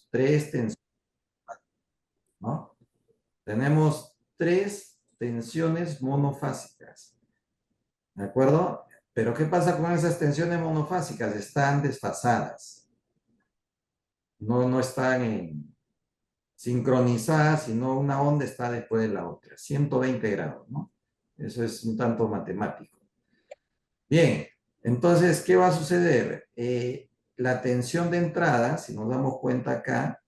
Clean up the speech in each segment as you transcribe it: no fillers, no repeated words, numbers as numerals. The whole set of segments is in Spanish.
tres tensiones, ¿no? Tenemos tres tensiones monofásicas, ¿de acuerdo? Pero ¿qué pasa con esas tensiones monofásicas? Están desfasadas, no están sincronizadas, sino una onda está después de la otra, 120 grados, ¿no? Eso es un tanto matemático. Bien, entonces, ¿qué va a suceder? La tensión de entrada, si nos damos cuenta acá,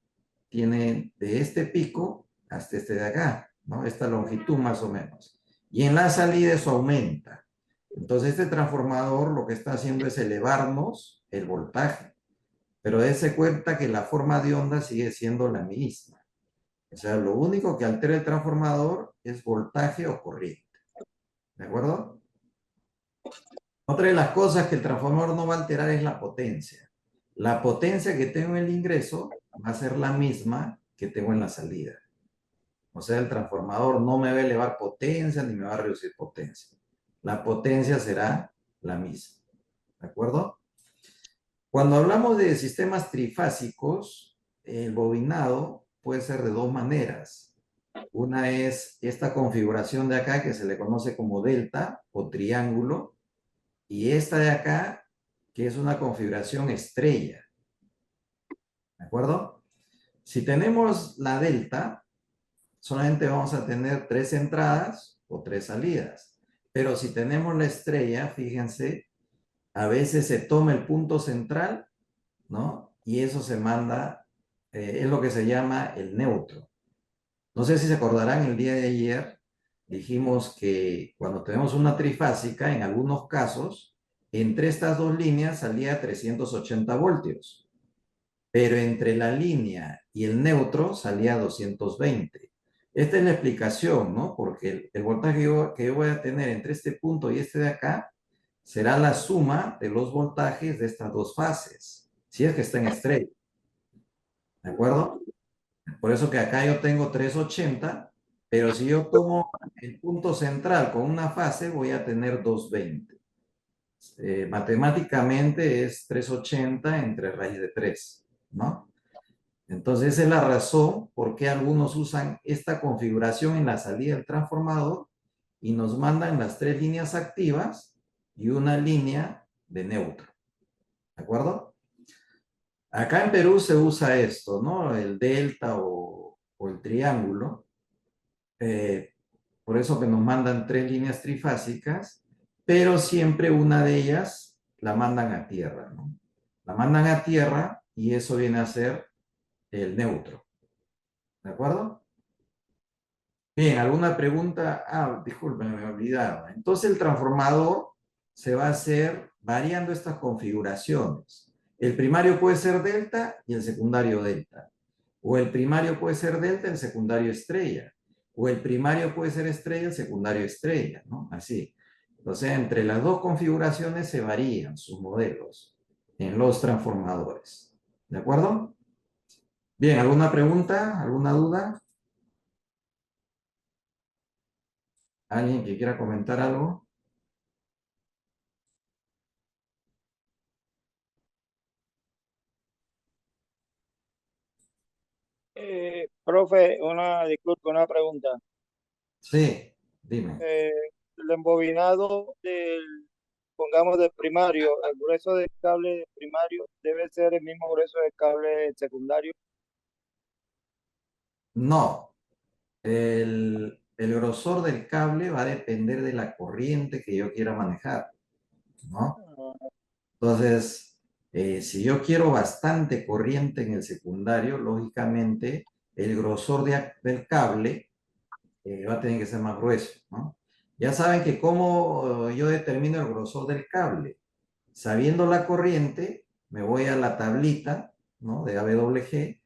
tiene de este pico hasta este de acá, ¿no? Esta longitud más o menos. Y en la salida eso aumenta. Entonces, este transformador lo que está haciendo es elevarnos el voltaje, pero dése cuenta que la forma de onda sigue siendo la misma. O sea, lo único que altera el transformador es voltaje o corriente. ¿De acuerdo? Otra de las cosas que el transformador no va a alterar es la potencia. La potencia que tengo en el ingreso va a ser la misma que tengo en la salida. O sea, el transformador no me va a elevar potencia ni me va a reducir potencia. La potencia será la misma. ¿De acuerdo? Cuando hablamos de sistemas trifásicos, el bobinado puede ser de dos maneras. Una es esta configuración de acá que se le conoce como delta o triángulo, y esta de acá que es una configuración estrella. ¿De acuerdo? Si tenemos la delta, solamente vamos a tener tres entradas o tres salidas. Pero si tenemos la estrella, fíjense, a veces se toma el punto central, ¿no? Y eso se manda, es lo que se llama el neutro. No sé si se acordarán, el día de ayer dijimos que cuando tenemos una trifásica, en algunos casos, entre estas dos líneas salía 380 voltios, pero entre la línea y el neutro salía 220. Esta es la explicación, ¿no? Porque el voltaje que yo voy a tener entre este punto y este de acá será la suma de los voltajes de estas dos fases, si es que está en estrella, ¿de acuerdo? Por eso que acá yo tengo 380, pero si yo tomo el punto central con una fase, voy a tener 220. Matemáticamente es 380 entre raíz de 3, ¿no? Entonces esa es la razón por qué algunos usan esta configuración en la salida del transformador y nos mandan las tres líneas activas y una línea de neutro. ¿De acuerdo? Acá en Perú se usa esto, ¿no? El delta o el triángulo. Eh, por eso que nos mandan tres líneas trifásicas, pero siempre una de ellas la mandan a tierra, ¿no? La mandan a tierra y eso viene a ser el neutro. ¿De acuerdo? Bien, ¿alguna pregunta? Ah, disculpen, me he olvidado. Entonces el transformador se va a hacer variando estas configuraciones. El primario puede ser delta y el secundario delta. O el primario puede ser delta, el secundario estrella. O el primario puede ser estrella, el secundario estrella, ¿no? Así. O sea, entre las dos configuraciones se varían sus modelos en los transformadores. ¿De acuerdo? Bien, ¿alguna pregunta? ¿Alguna duda? ¿Alguien que quiera comentar algo? Profe, disculpe, una pregunta. Sí, dime. Eh, el embobinado pongamos, del primario, el grueso del cable primario debe ser el mismo grueso del cable secundario. No, el grosor del cable va a depender de la corriente que yo quiera manejar, ¿no? Ah, Entonces, si yo quiero bastante corriente en el secundario, lógicamente el grosor del cable va a tener que ser más grueso, ¿no? Ya saben que cómo yo determino el grosor del cable. Sabiendo la corriente, me voy a la tablita, ¿no? De AWG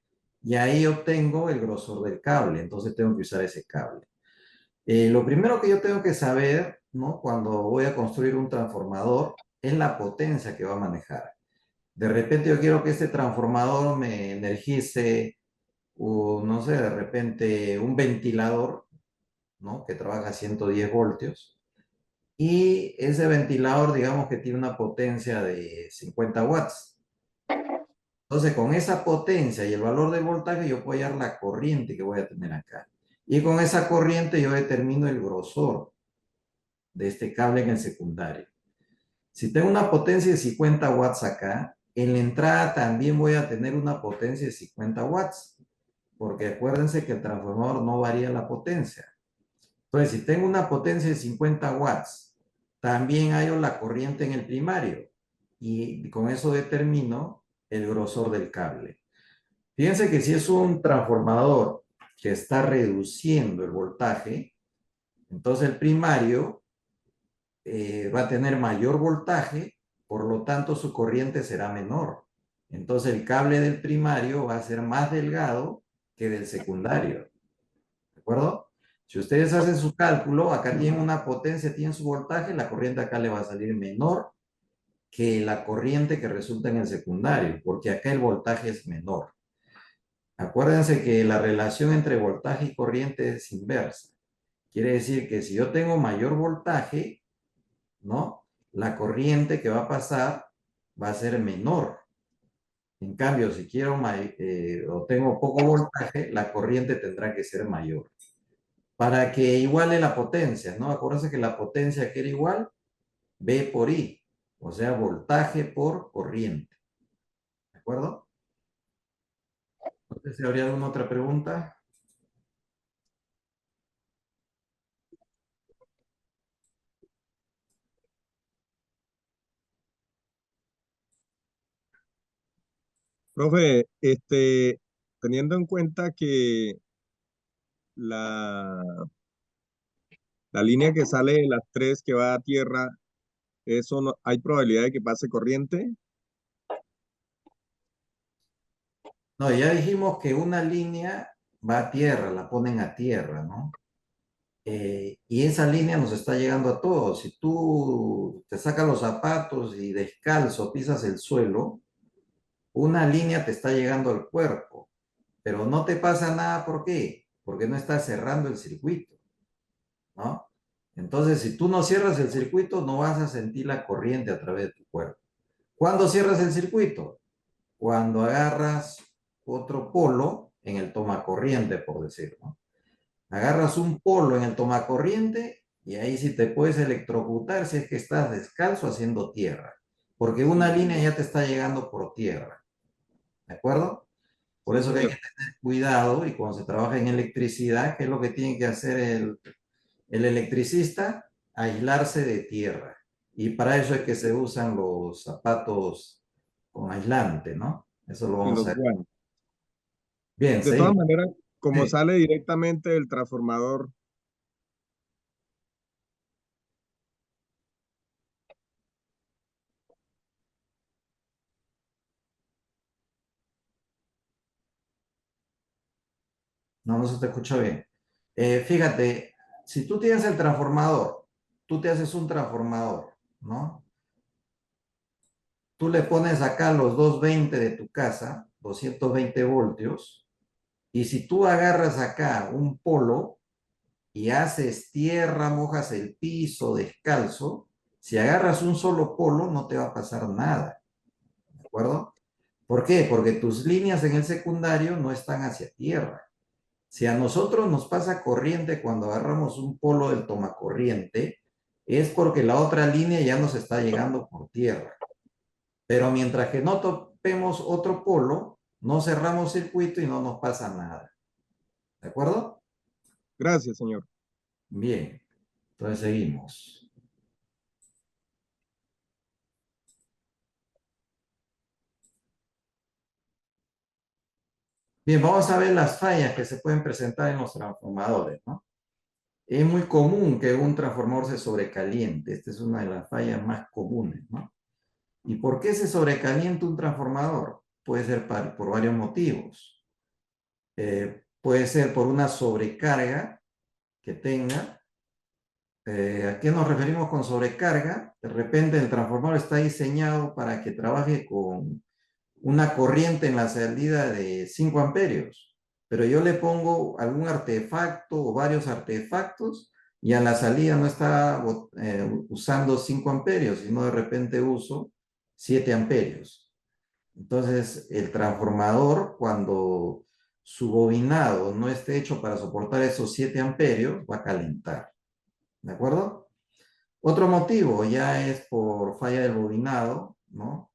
y ahí obtengo el grosor del cable. Entonces tengo que usar ese cable. Lo primero que yo tengo que saber, ¿no? Cuando voy a construir un transformador es la potencia que va a manejar. De repente yo quiero que este transformador me energice, no sé, de repente un ventilador, ¿no? Que trabaja a 110 voltios. Y ese ventilador, digamos que tiene una potencia de 50 watts. Entonces, con esa potencia y el valor del voltaje, yo puedo hallar la corriente que voy a tener acá. Y con esa corriente yo determino el grosor de este cable en el secundario. Si tengo una potencia de 50 watts acá, en la entrada también voy a tener una potencia de 50 watts, porque acuérdense que el transformador no varía la potencia. Entonces, si tengo una potencia de 50 watts, también hallo la corriente en el primario y con eso determino el grosor del cable. Fíjense que si es un transformador que está reduciendo el voltaje, entonces el primario va a tener mayor voltaje, por lo tanto su corriente será menor. Entonces el cable del primario va a ser más delgado que del secundario. ¿De acuerdo? Si ustedes hacen su cálculo, acá tienen una potencia, tienen su voltaje, la corriente acá le va a salir menor que la corriente que resulta en el secundario, porque acá el voltaje es menor. Acuérdense que la relación entre voltaje y corriente es inversa. Quiere decir que si yo tengo mayor voltaje, ¿no? La corriente que va a pasar va a ser menor. En cambio, si quiero o tengo poco voltaje, la corriente tendrá que ser mayor. Para que iguale la potencia, ¿no? Acuérdense que la potencia que era igual, V por I, o sea, voltaje por corriente. ¿De acuerdo? No sé si habría alguna otra pregunta. Profe, teniendo en cuenta que la, la línea que sale de las tres que va a tierra, eso no, ¿hay probabilidad de que pase corriente? No, ya dijimos que una línea va a tierra, la ponen a tierra, ¿no? Y esa línea nos está llegando a todos. Si tú te sacas los zapatos y descalzo pisas el suelo, una línea te está llegando al cuerpo, pero no te pasa nada. ¿Por qué? Porque no estás cerrando el circuito, ¿no? Entonces, si tú no cierras el circuito, no vas a sentir la corriente a través de tu cuerpo. ¿Cuándo cierras el circuito? Cuando agarras otro polo en el tomacorriente, por decirlo, ¿no? Agarras un polo en el tomacorriente y ahí sí te puedes electrocutar si es que estás descalzo haciendo tierra, porque una línea ya te está llegando por tierra, ¿de acuerdo? Por Sí, eso que hay que señor. tener cuidado y cuando se trabaja en electricidad, ¿qué es lo que tiene que hacer el electricista? Aislarse de tierra. Y para eso es que se usan los zapatos con aislante, ¿no? Eso lo Y vamos los a ver. guantes. Bien, De todas seguimos. maneras, como Sí. sale directamente del transformador, No, no se te escucha bien. Fíjate, si tú tienes el transformador, tú te haces un transformador, ¿no? Tú le pones acá los 220 de tu casa, 220 voltios, y si tú agarras acá un polo y haces tierra, mojas el piso descalzo, si agarras un solo polo no te va a pasar nada, ¿de acuerdo? ¿Por qué? Porque tus líneas en el secundario no están hacia tierra. Si a nosotros nos pasa corriente cuando agarramos un polo del tomacorriente, es porque la otra línea ya nos está llegando por tierra. Pero mientras que no topemos otro polo, no cerramos circuito y no nos pasa nada. ¿De acuerdo? gracias, señor. Bien, entonces seguimos. Bien, vamos a ver las fallas que se pueden presentar en los transformadores, ¿no? Es muy común que un transformador se sobrecaliente. Esta es una de las fallas más comunes, ¿no? ¿Y por qué se sobrecalienta un transformador? Puede ser por varios motivos. Puede ser por una sobrecarga que tenga. ¿A qué nos referimos con sobrecarga? De repente el transformador está diseñado para que trabaje con una corriente en la salida de 5 amperios, pero yo le pongo algún artefacto o varios artefactos y a la salida no está usando 5 amperios, sino de repente uso 7 amperios. Entonces, el transformador, cuando su bobinado no esté hecho para soportar esos 7 amperios, va a calentar. ¿De acuerdo? Otro motivo ya es por falla del bobinado, ¿no?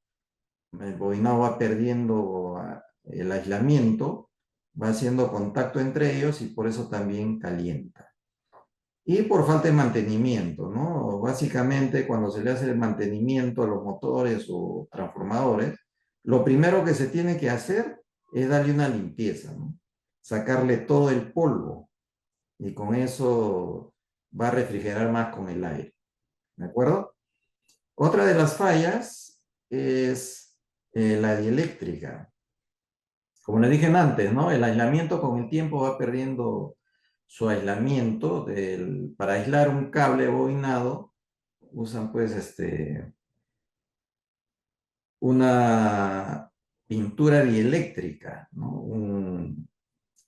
El bobinado va perdiendo el aislamiento, va haciendo contacto entre ellos y por eso también calienta. Y por falta de mantenimiento, ¿no? Básicamente, cuando se le hace el mantenimiento a los motores o transformadores, lo primero que se tiene que hacer es darle una limpieza, ¿no? Sacarle todo el polvo y con eso va a refrigerar más con el aire, ¿de acuerdo? Otra de las fallas es la dieléctrica. Como le dije antes, ¿no? El aislamiento con el tiempo va perdiendo su aislamiento. Para aislar un cable bobinado, usan pues una pintura dieléctrica, ¿no?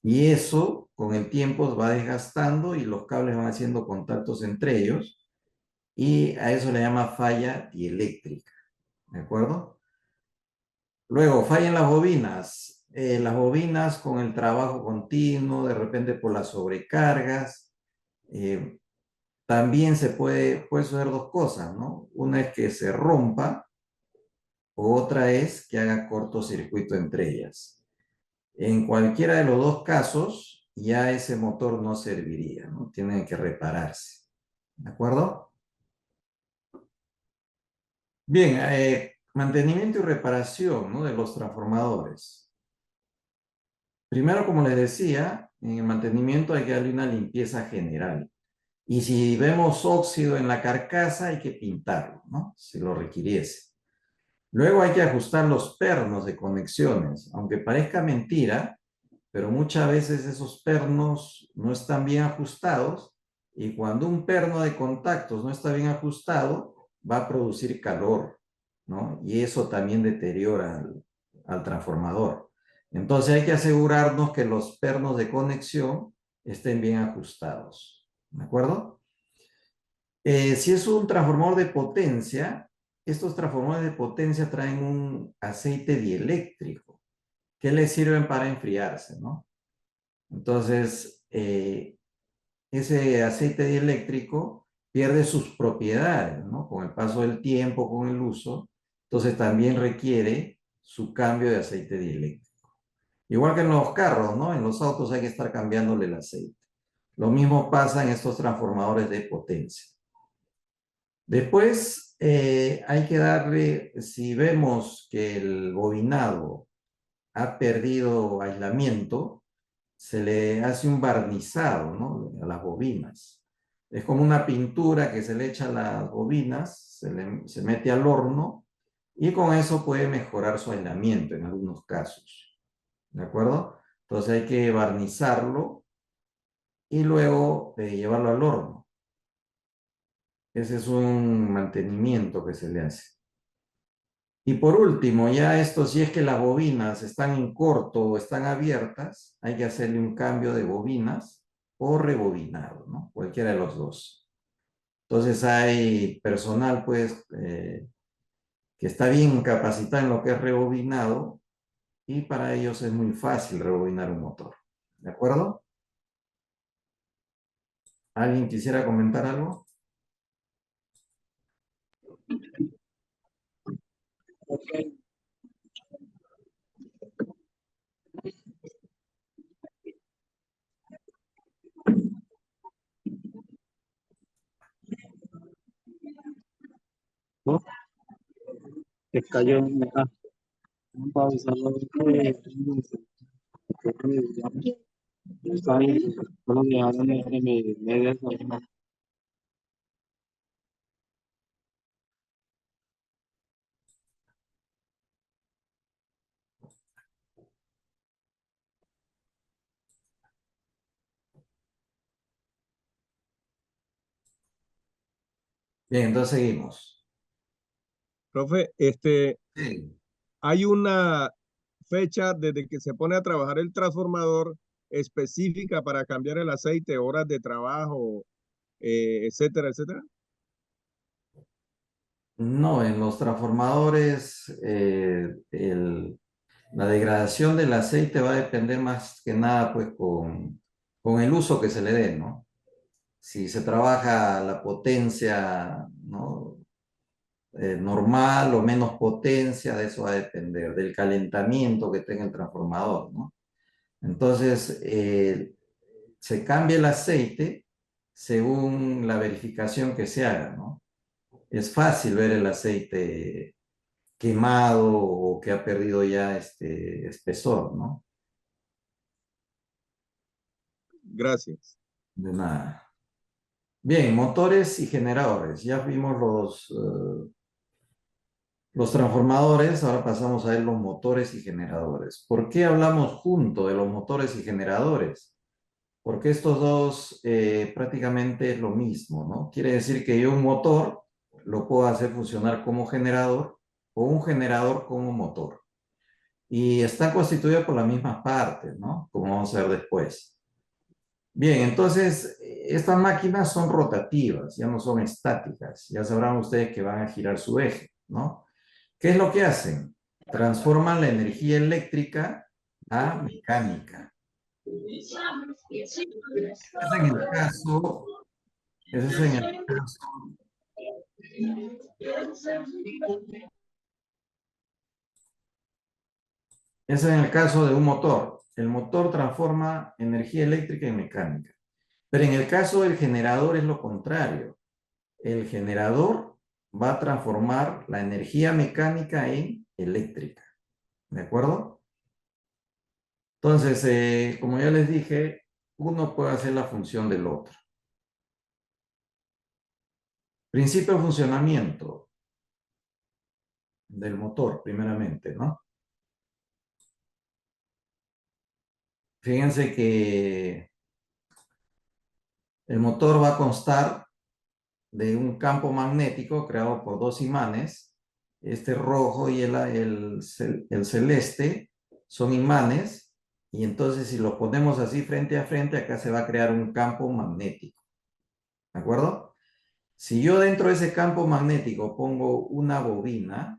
Y eso con el tiempo va desgastando y los cables van haciendo contactos entre ellos y a eso le llama falla dieléctrica, ¿de acuerdo? Luego, fallan las bobinas. Las bobinas con el trabajo continuo, de repente por las sobrecargas, eh, también puede suceder dos cosas, ¿no? Una es que se rompa, otra es que haga cortocircuito entre ellas. En cualquiera de los dos casos, ya ese motor no serviría, ¿no? Tienen que repararse. ¿De acuerdo? Bien, mantenimiento y reparación, ¿no? De los transformadores. Primero, como les decía, en el mantenimiento hay que darle una limpieza general. Y si vemos óxido en la carcasa, hay que pintarlo, ¿no? Si lo requiriese. Luego hay que ajustar los pernos de conexiones. Aunque parezca mentira, pero muchas veces esos pernos no están bien ajustados y cuando un perno de contactos no está bien ajustado, va a producir calor, ¿no? Y eso también deteriora al transformador. Entonces hay que asegurarnos que los pernos de conexión estén bien ajustados, ¿de acuerdo? Si es un transformador de potencia, estos transformadores de potencia traen un aceite dieléctrico que les sirven para enfriarse, ¿no? Entonces, ese aceite dieléctrico pierde sus propiedades, ¿no? Con el paso del tiempo, con el uso. Entonces, también requiere su cambio de aceite dieléctrico. Igual que en los carros, ¿no? En los autos hay que estar cambiándole el aceite. Lo mismo pasa en estos transformadores de potencia. Después, hay que darle, si vemos que el bobinado ha perdido aislamiento, se le hace un barnizado, ¿no? A las bobinas. Es como una pintura que se le echa a las bobinas, se mete al horno y con eso puede mejorar su aislamiento en algunos casos. ¿De acuerdo? Entonces hay que barnizarlo y luego llevarlo al horno. Ese es un mantenimiento que se le hace. Y por último, ya esto, si es que las bobinas están en corto o están abiertas, hay que hacerle un cambio de bobinas o rebobinado, ¿no? Cualquiera de los dos. Entonces hay personal, pues, que está bien capacitado en lo que es rebobinado y para ellos es muy fácil rebobinar un motor. ¿De acuerdo? ¿Alguien quisiera comentar algo? ¿No? Que cayó un pausador que está ahí, solo dejaron de media semana. Bien, entonces seguimos. Profe, Sí. hay una fecha desde que se pone a trabajar el transformador específica para cambiar el aceite, horas de trabajo, etcétera, etcétera. No, en los transformadores la degradación del aceite va a depender más que nada pues con el uso que se le dé, ¿no? Si se trabaja la potencia, ¿no? Normal o menos potencia, de eso va a depender, del calentamiento que tenga el transformador, ¿no? Entonces, se cambia el aceite según la verificación que se haga, ¿no? Es fácil ver el aceite quemado o que ha perdido ya este espesor, ¿no? Gracias. De nada. Bien, motores y generadores. Ya vimos los transformadores, ahora pasamos a ver los motores y generadores. ¿Por qué hablamos junto de los motores y generadores? Porque estos dos prácticamente es lo mismo, ¿no? Quiere decir que yo un motor lo puedo hacer funcionar como generador o un generador como motor. Y están constituidos por las mismas partes, ¿no? Como vamos a ver después. Bien, entonces estas máquinas son rotativas, ya no son estáticas. Ya sabrán ustedes que van a girar su eje, ¿no? ¿Qué es lo que hacen? Transforman la energía eléctrica a mecánica. Es en el caso, ese es en el caso, ese es en el caso de un motor. El motor transforma energía eléctrica en mecánica. Pero en el caso del generador es lo contrario. El generador va a transformar la energía mecánica en eléctrica. ¿De acuerdo? Entonces, como ya les dije, uno puede hacer la función del otro. Principio de funcionamiento del motor, primeramente, ¿no? Fíjense que el motor va a constar de un campo magnético creado por dos imanes. Este rojo y el celeste son imanes. Y entonces si los ponemos así frente a frente, acá se va a crear un campo magnético. ¿De acuerdo? Si yo dentro de ese campo magnético pongo una bobina,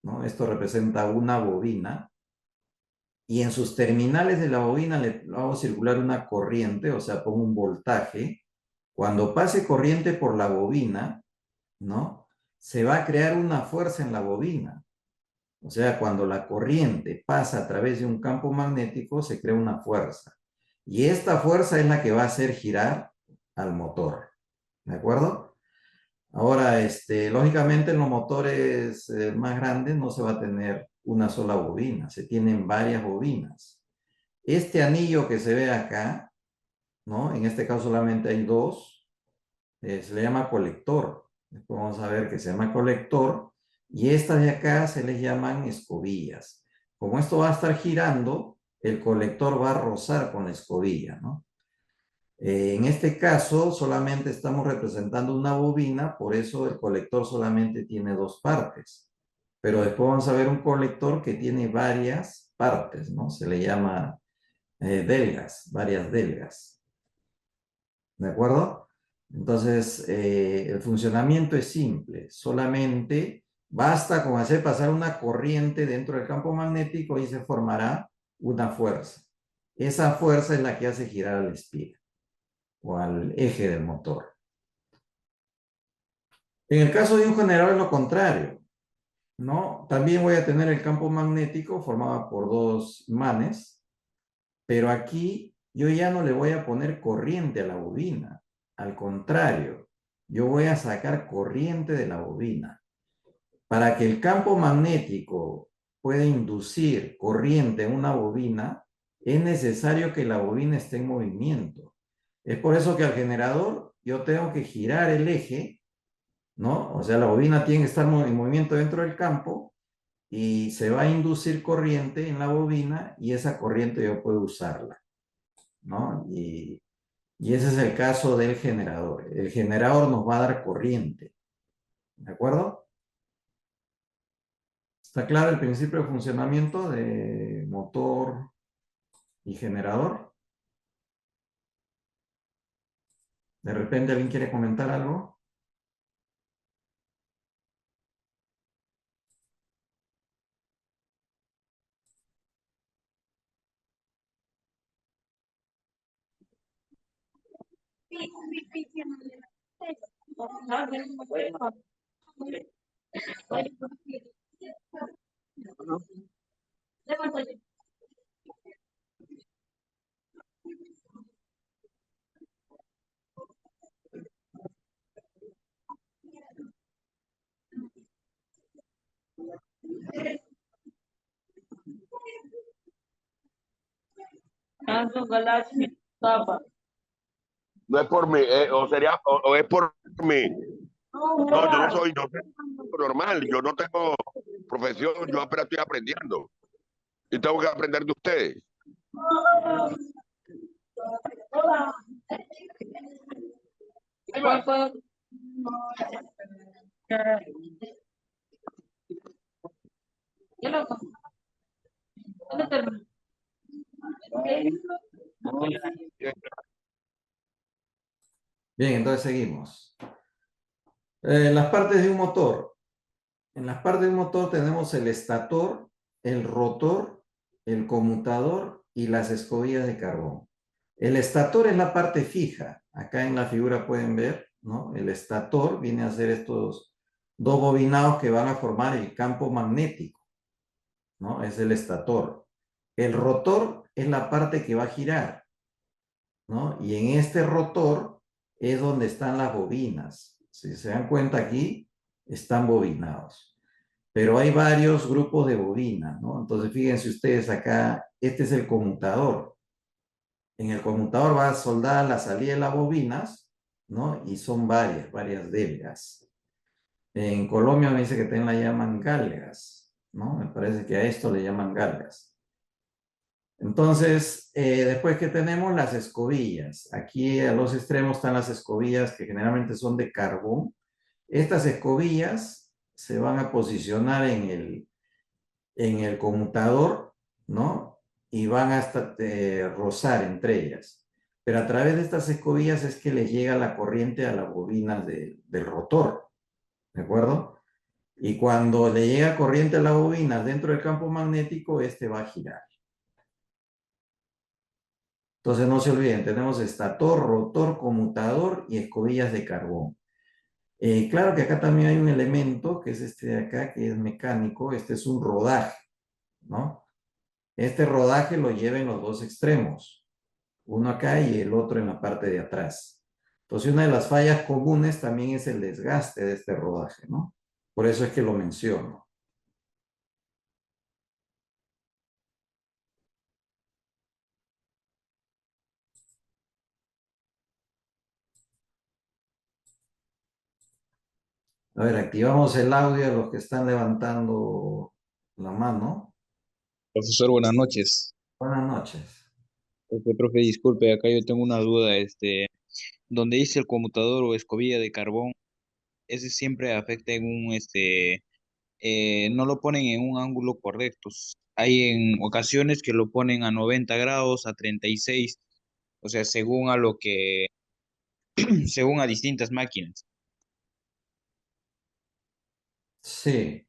¿no? Esto representa una bobina, y en sus terminales de la bobina le hago circular una corriente, o sea, pongo un voltaje. Cuando pase corriente por la bobina, ¿no? Se va a crear una fuerza en la bobina. O sea, cuando la corriente pasa a través de un campo magnético, se crea una fuerza. Y esta fuerza es la que va a hacer girar al motor. ¿De acuerdo? Ahora, lógicamente en los motores más grandes no se va a tener una sola bobina, se tienen varias bobinas. Este anillo que se ve acá, ¿no? En este caso solamente hay dos, se le llama colector. Después vamos a ver que se llama colector. Y estas de acá se les llaman escobillas. Como esto va a estar girando, el colector va a rozar con la escobilla, ¿no? En este caso solamente estamos representando una bobina, por eso el colector solamente tiene dos partes. Pero después vamos a ver un colector que tiene varias partes, ¿no? Se le llama delgas, varias delgas. ¿De acuerdo? Entonces, el funcionamiento es simple. Solamente basta con hacer pasar una corriente dentro del campo magnético y se formará una fuerza. Esa fuerza es la que hace girar al espira o al eje del motor. En el caso de un generador es lo contrario, ¿no? También voy a tener el campo magnético formado por dos imanes, pero aquí yo ya no le voy a poner corriente a la bobina. Al contrario, yo voy a sacar corriente de la bobina. Para que el campo magnético pueda inducir corriente en una bobina, es necesario que la bobina esté en movimiento. Es por eso que al generador yo tengo que girar el eje, ¿no? O sea, la bobina tiene que estar en movimiento dentro del campo y se va a inducir corriente en la bobina y esa corriente yo puedo usarla, ¿no? Y ese es el caso del generador. El generador nos va a dar corriente, ¿de acuerdo? ¿Está claro el principio de funcionamiento de motor y generador? ¿De repente alguien quiere comentar algo? No es por mí, o es por mí. No, yo no soy normal, yo no tengo profesión, yo apenas estoy aprendiendo y tengo que aprender de ustedes. Bien, entonces seguimos. Las partes de un motor. En las partes de un motor tenemos el estator, el rotor, el conmutador y las escobillas de carbón. El estator es la parte fija. Acá en la figura pueden ver, ¿no? El estator viene a ser estos dos bobinados que van a formar el campo magnético, ¿no? Es el estator. El rotor es la parte que va a girar, ¿no? Y en este rotor es donde están las bobinas. Si se dan cuenta aquí, están bobinados. Pero hay varios grupos de bobinas, ¿no? Entonces, fíjense ustedes acá, este es el conmutador. En el conmutador va a soldar la salida de las bobinas, ¿no? Y son varias delgas. En Colombia me dice que también la llaman galgas, ¿no? Me parece que a esto le llaman galgas. Entonces, después que tenemos las escobillas. Aquí a los extremos están las escobillas que generalmente son de carbón. Estas escobillas se van a posicionar en el conmutador, ¿no? Y van hasta rozar entre ellas. Pero a través de estas escobillas es que les llega la corriente a las bobinas del rotor, ¿de acuerdo? Y cuando le llega corriente a las bobinas dentro del campo magnético, este va a girar. Entonces no se olviden, tenemos estator, rotor, conmutador y escobillas de carbón. Claro que acá también hay un elemento, que es este de acá, que es mecánico. Este es un rodaje, ¿no? Este rodaje lo lleva en los dos extremos, uno acá y el otro en la parte de atrás. Entonces, una de las fallas comunes también es el desgaste de este rodaje, ¿no? Por eso es que lo menciono. A ver, activamos el audio a los que están levantando la mano. Profesor, buenas noches. Buenas noches. Profe, disculpe, acá yo tengo una duda, donde dice el conmutador o escobilla de carbón, ese siempre afecta en no lo ponen en un ángulo correcto. Hay en ocasiones que lo ponen a 90 grados, a 36, o sea, según a lo que, según a distintas máquinas. Sí,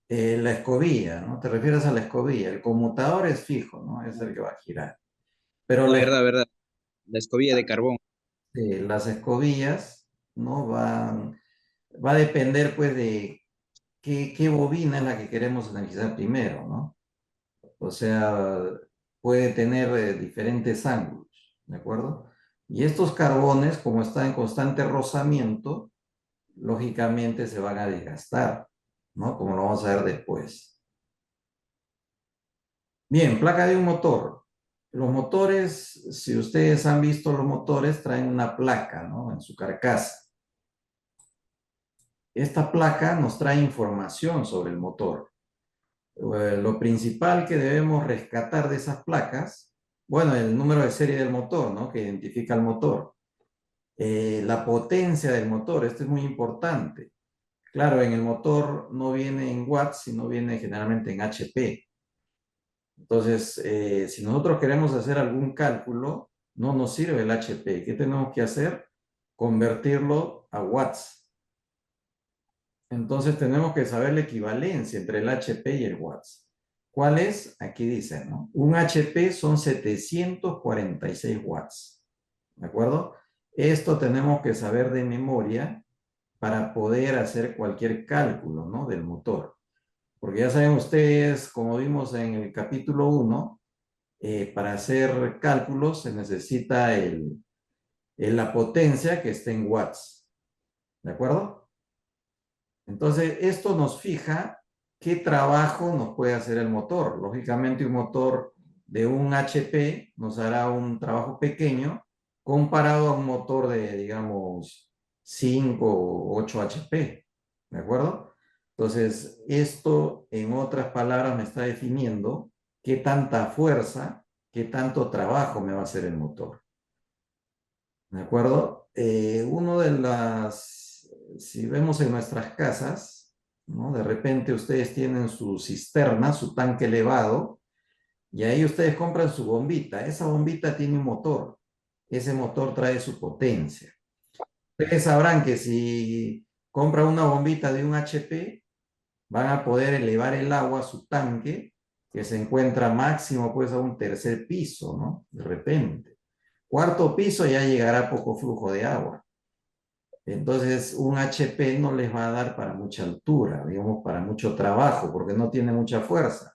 la escobilla, ¿no? Te refieres a la escobilla. El conmutador es fijo, ¿no? Es el que va a girar. Pero La verdad, verdad, la escobilla de carbón. las escobillas, ¿no? Va a depender, pues, de qué bobina es la que queremos analizar primero, ¿no? O sea, puede tener diferentes ángulos, ¿de acuerdo? Y estos carbones, como están en constante rozamiento, lógicamente se van a desgastar, ¿no? Como lo vamos a ver después. Bien, placa de un motor. Los motores, si ustedes han visto los motores, traen una placa, ¿no? En su carcasa. Esta placa nos trae información sobre el motor. Lo principal que debemos rescatar de esas placas, bueno, el número de serie del motor, ¿no? Que identifica el motor. La potencia del motor, esto es muy importante. Claro, en el motor no viene en watts, sino viene generalmente en HP. Entonces, si nosotros queremos hacer algún cálculo, no nos sirve el HP. ¿Qué tenemos que hacer? Convertirlo a watts. Entonces tenemos que saber la equivalencia entre el HP y el watts. ¿Cuál es? Aquí dice, ¿no? Un HP son 746 watts. ¿De acuerdo? Esto tenemos que saber de memoria para poder hacer cualquier cálculo, ¿no? Del motor. Porque ya saben ustedes, como vimos en el capítulo 1, para hacer cálculos se necesita la potencia que esté en watts. ¿De acuerdo? Entonces, esto nos fija qué trabajo nos puede hacer el motor. Lógicamente, un motor de un HP nos hará un trabajo pequeño comparado a un motor de, digamos, 5 o 8 HP. ¿De acuerdo? Entonces, esto, en otras palabras, me está definiendo qué tanta fuerza, qué tanto trabajo me va a hacer el motor. ¿De acuerdo? Uno de las, si vemos en nuestras casas, ¿no? De repente ustedes tienen su cisterna, su tanque elevado, y ahí ustedes compran su bombita. Esa bombita tiene un motor. Ese motor trae su potencia. Ustedes sabrán que si compran una bombita de un HP, van a poder elevar el agua a su tanque, que se encuentra máximo pues a un tercer piso, ¿no? De repente. Cuarto piso ya llegará poco flujo de agua. Entonces, un HP no les va a dar para mucha altura, digamos, para mucho trabajo, porque no tiene mucha fuerza.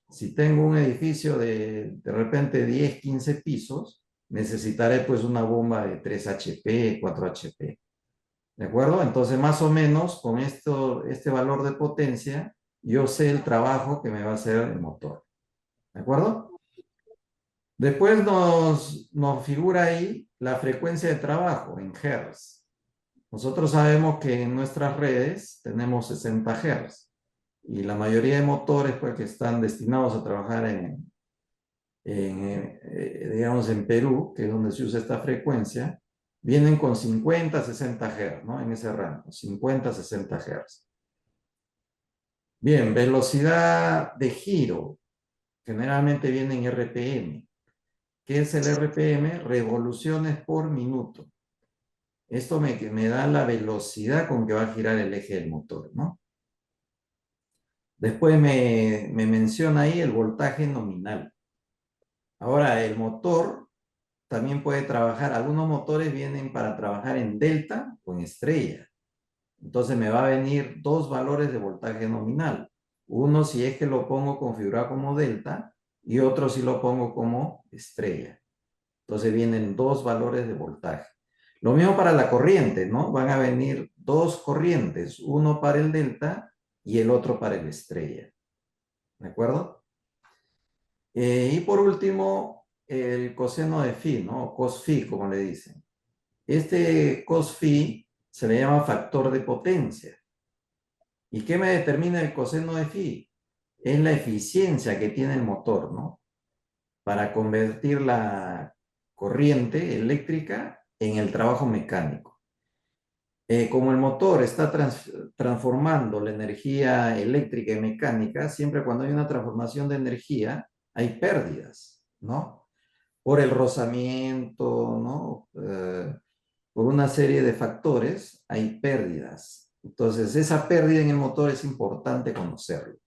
Si tengo un edificio de repente 10, 15 pisos, necesitaré pues una bomba de 3 HP, 4 HP. ¿De acuerdo? Entonces, más o menos, con este valor de potencia, yo sé el trabajo que me va a hacer el motor. ¿De acuerdo? Después nos figura ahí la frecuencia de trabajo en Hz. Nosotros sabemos que en nuestras redes tenemos 60 Hz y la mayoría de motores pues, que están destinados a trabajar digamos, en Perú, que es donde se usa esta frecuencia, vienen con 50, 60 Hz, ¿no? En ese rango, 50, 60 Hz. Bien, velocidad de giro, generalmente viene en RPM. ¿Qué es el RPM? Revoluciones por minuto. Esto me da la velocidad con que va a girar el eje del motor, ¿no? Después me menciona ahí el voltaje nominal. Ahora, el motor también puede trabajar, algunos motores vienen para trabajar en delta o en estrella. Entonces me va a venir dos valores de voltaje nominal. Uno si es que lo pongo configurado como delta y otro si lo pongo como estrella. Entonces vienen dos valores de voltaje. Lo mismo para la corriente, ¿no? Van a venir dos corrientes, uno para el delta y el otro para el estrella. ¿De acuerdo? Y por último, el coseno de phi, ¿no? Cos phi, como le dicen. Este cos phi se le llama factor de potencia. ¿Y qué me determina el coseno de phi? Es la eficiencia que tiene el motor, ¿no? Para convertir la corriente eléctrica en el trabajo mecánico. Como el motor está transformando la energía eléctrica y mecánica, siempre cuando hay una transformación de energía, hay pérdidas, ¿no? Por el rozamiento, ¿no? Por una serie de factores, hay pérdidas. Entonces, esa pérdida en el motor es importante conocerlo.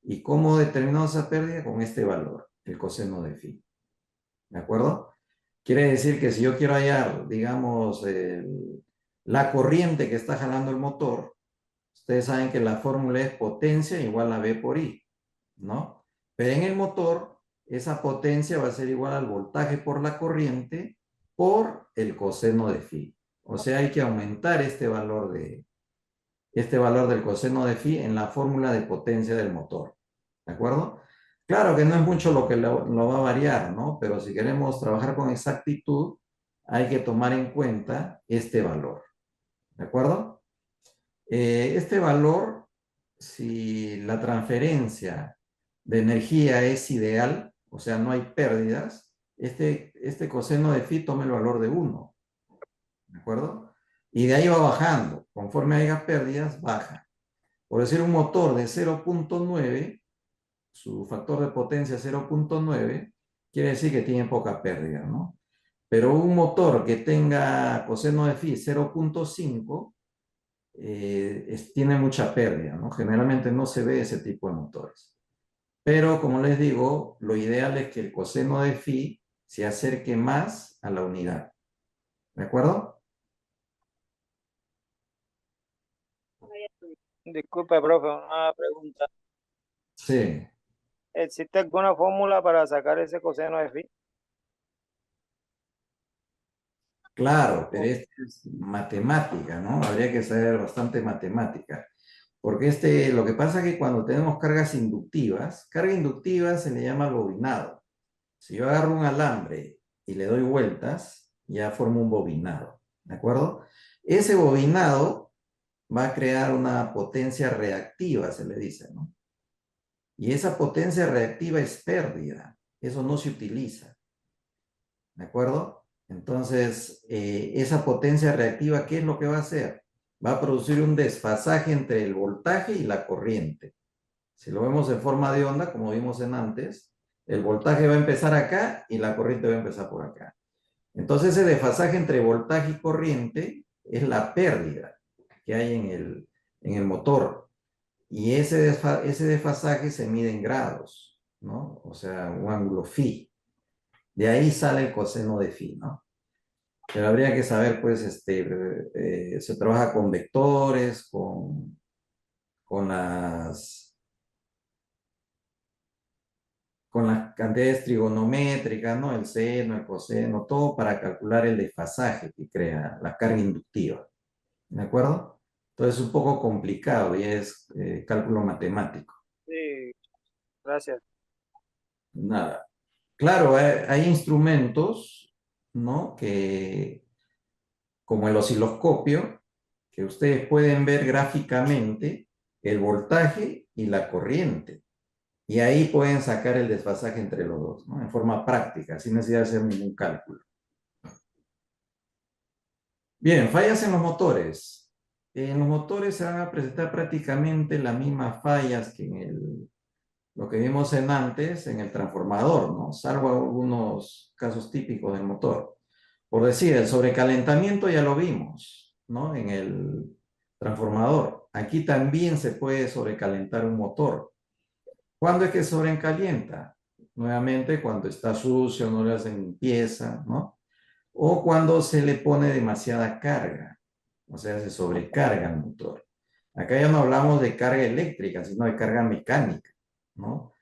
¿Y cómo determinamos esa pérdida? Con este valor, el coseno de phi. ¿De acuerdo? Quiere decir que si yo quiero hallar, digamos, la corriente que está jalando el motor, ustedes saben que la fórmula es potencia igual a V por I, ¿no? Pero en el motor, esa potencia va a ser igual al voltaje por la corriente por el coseno de phi. O sea, hay que aumentar este valor del coseno de phi en la fórmula de potencia del motor. ¿De acuerdo? Claro que no es mucho lo que lo va a variar, ¿no? Pero si queremos trabajar con exactitud, hay que tomar en cuenta este valor. ¿De acuerdo? Este valor, si la transferencia de energía es ideal, o sea, no hay pérdidas, este coseno de phi toma el valor de 1. ¿De acuerdo? Y de ahí va bajando. Conforme haya pérdidas, baja. Por decir, un motor de 0.9, su factor de potencia 0.9, quiere decir que tiene poca pérdida, ¿no? Pero un motor que tenga coseno de phi 0.5 tiene mucha pérdida, ¿no? Generalmente no se ve ese tipo de motores. Pero, como les digo, lo ideal es que el coseno de phi se acerque más a la unidad. ¿De acuerdo? Disculpe, profe, una pregunta. Sí, ¿Existe alguna fórmula para sacar ese coseno de phi? claro, pero esto es matemática, ¿no? Habría que saber bastante matemática. Porque lo que pasa es que cuando tenemos carga inductiva se le llama bobinado. Si yo agarro un alambre y le doy vueltas, ya formo un bobinado, ¿de acuerdo? Ese bobinado va a crear una potencia reactiva, se le dice, ¿no? Y esa potencia reactiva es pérdida, eso no se utiliza, ¿de acuerdo? Entonces, esa potencia reactiva, ¿qué es lo que va a hacer? Va a producir un desfasaje entre el voltaje y la corriente. Si lo vemos en forma de onda, como vimos en antes, el voltaje va a empezar acá y la corriente va a empezar por acá. Entonces, ese desfasaje entre voltaje y corriente es la pérdida que hay en el motor. Y ese desfasaje se mide en grados, ¿no? O sea, un ángulo phi. De ahí sale el coseno de phi, ¿no? Pero habría que saber, pues, se trabaja con vectores, con las cantidades trigonométricas, ¿no? El seno, el coseno, todo para calcular el desfasaje que crea la carga inductiva. ¿De acuerdo? Entonces es un poco complicado y es cálculo matemático. Sí, gracias. Nada. Claro, hay instrumentos, ¿no? Como el osciloscopio, que ustedes pueden ver gráficamente el voltaje y la corriente. Y ahí pueden sacar el desfasaje entre los dos, ¿no? En forma práctica, sin necesidad de hacer ningún cálculo. Bien, fallas en los motores. En los motores se van a presentar prácticamente las mismas fallas que lo que vimos antes en el transformador, ¿no? Salvo algunos casos típicos del motor. Por decir, el sobrecalentamiento ya lo vimos, ¿no? En el transformador. Aquí también se puede sobrecalentar un motor. ¿Cuándo es que sobrecalienta? Nuevamente, cuando está sucio, no le hacen limpieza, ¿no? O cuando se le pone demasiada carga, o sea, se sobrecarga el motor. Acá ya no hablamos de carga eléctrica, sino de carga mecánica, ¿no?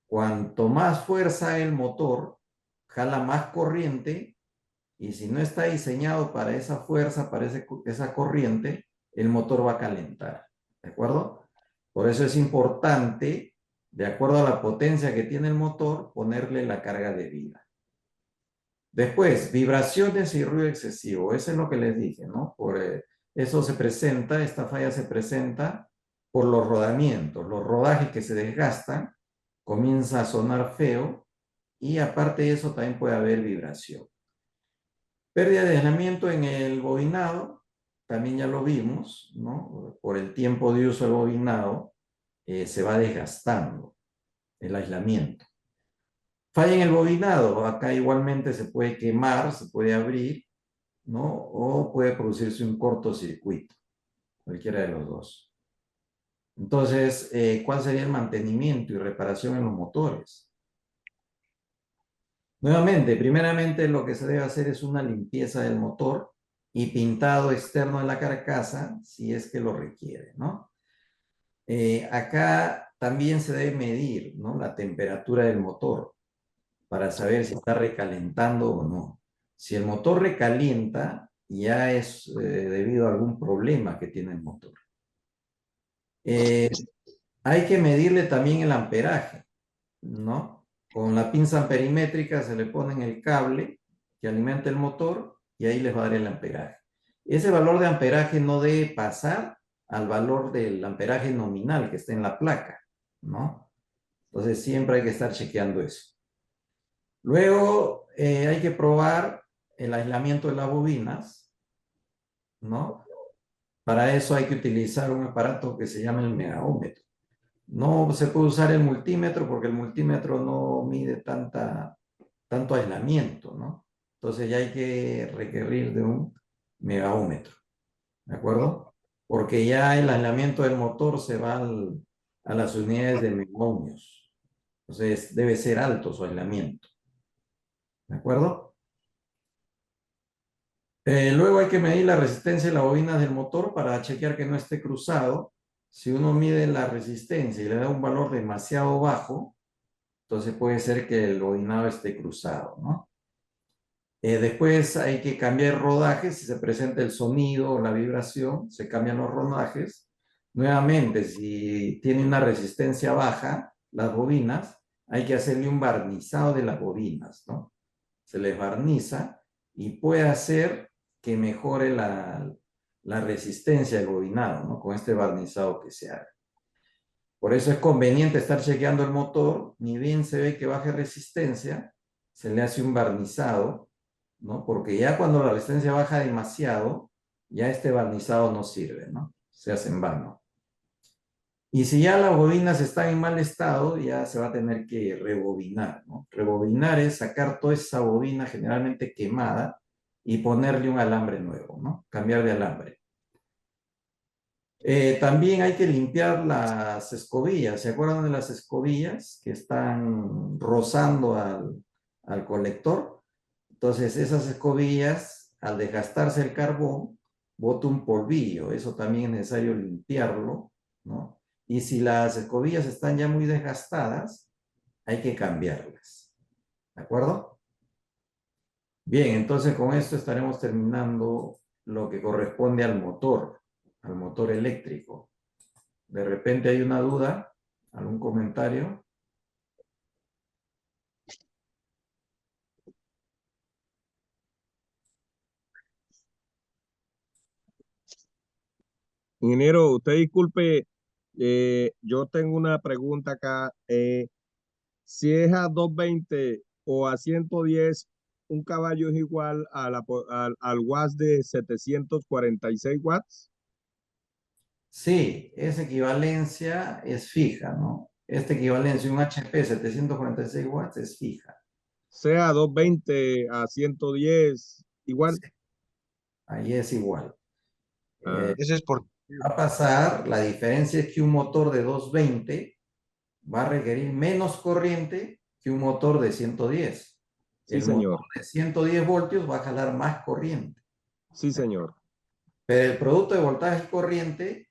Cuanto más fuerza el motor, jala más corriente y si no está diseñado para esa fuerza, para esa corriente, el motor va a calentar, ¿de acuerdo? Por eso es importante, de acuerdo a la potencia que tiene el motor, ponerle la carga debida. Después, vibraciones y ruido excesivo. Eso es lo que les dije, ¿no? Eso se presenta, esta falla se presenta por los rodamientos, los rodajes que se desgastan, comienza a sonar feo y aparte de eso también puede haber vibración. Pérdida de aislamiento en el bobinado, también ya lo vimos, ¿no? Por el tiempo de uso del bobinado, se va desgastando el aislamiento. Falla en el bobinado, acá igualmente se puede quemar, se puede abrir, ¿no? O puede producirse un cortocircuito, cualquiera de los dos. Entonces, ¿cuál sería el mantenimiento y reparación en los motores? Nuevamente, primeramente lo que se debe hacer es una limpieza del motor y pintado externo de la carcasa, si es que lo requiere, ¿no? Acá también se debe medir, ¿no? La temperatura del motor para saber si está recalentando o no. Si el motor recalienta, ya es debido a algún problema que tiene el motor. Hay que medirle también el amperaje, ¿no? Con la pinza amperimétrica se le pone en el cable que alimenta el motor y ahí les va a dar el amperaje. Ese valor de amperaje no debe pasar al valor del amperaje nominal que está en la placa, ¿no? Entonces siempre hay que estar chequeando eso. Luego hay que probar el aislamiento de las bobinas, ¿no? Para eso hay que utilizar un aparato que se llama el megaómetro. No se puede usar el multímetro porque el multímetro no mide tanto aislamiento, ¿no? Entonces ya hay que requerir de un megaómetro, ¿de acuerdo? Porque ya el aislamiento del motor se va a las unidades de megaohmios. Entonces debe ser alto su aislamiento, ¿de acuerdo? Luego hay que medir la resistencia de la bobina del motor para chequear que no esté cruzado. Si uno mide la resistencia y le da un valor demasiado bajo, entonces puede ser que el bobinado esté cruzado, ¿no? Después hay que cambiar rodajes. Si se presenta el sonido o la vibración, se cambian los rodajes. Nuevamente, si tiene una resistencia baja, las bobinas, hay que hacerle un barnizado de las bobinas, ¿no? Se les barniza y puede hacer que mejore la resistencia del bobinado, ¿no? Con este barnizado que se haga. Por eso es conveniente estar chequeando el motor, ni bien se ve que baje resistencia, se le hace un barnizado, ¿no? Porque ya cuando la resistencia baja demasiado, ya este barnizado no sirve, ¿no? Se hace en vano. Y si ya las bobinas están en mal estado, ya se va a tener que rebobinar, ¿no? Rebobinar es sacar toda esa bobina generalmente quemada y ponerle un alambre nuevo, ¿no? Cambiar de alambre. También hay que limpiar las escobillas. ¿Se acuerdan de las escobillas que están rozando al colector? Entonces, esas escobillas, al desgastarse el carbón, bota un polvillo. Eso también es necesario limpiarlo, ¿no? Y si las escobillas están ya muy desgastadas, hay que cambiarlas. ¿De acuerdo? Bien, entonces con esto estaremos terminando lo que corresponde al motor eléctrico. De repente hay una duda, algún comentario. Ingeniero, usted disculpe, yo tengo una pregunta acá. Si es a 220 o a 110, un caballo es igual a al watts de 746 watts. Sí, esa equivalencia es fija, ¿no? Esta equivalencia, un HP 746 watts es fija. Sea 220 a 110, igual. Sí, ahí es igual. Ah, Eso es por... Va a pasar, la diferencia es que un motor de 220 va a requerir menos corriente que un motor de 110. sí, El motor señor. de 110 voltios va a jalar más corriente. Sí, señor. Pero el producto de voltaje y corriente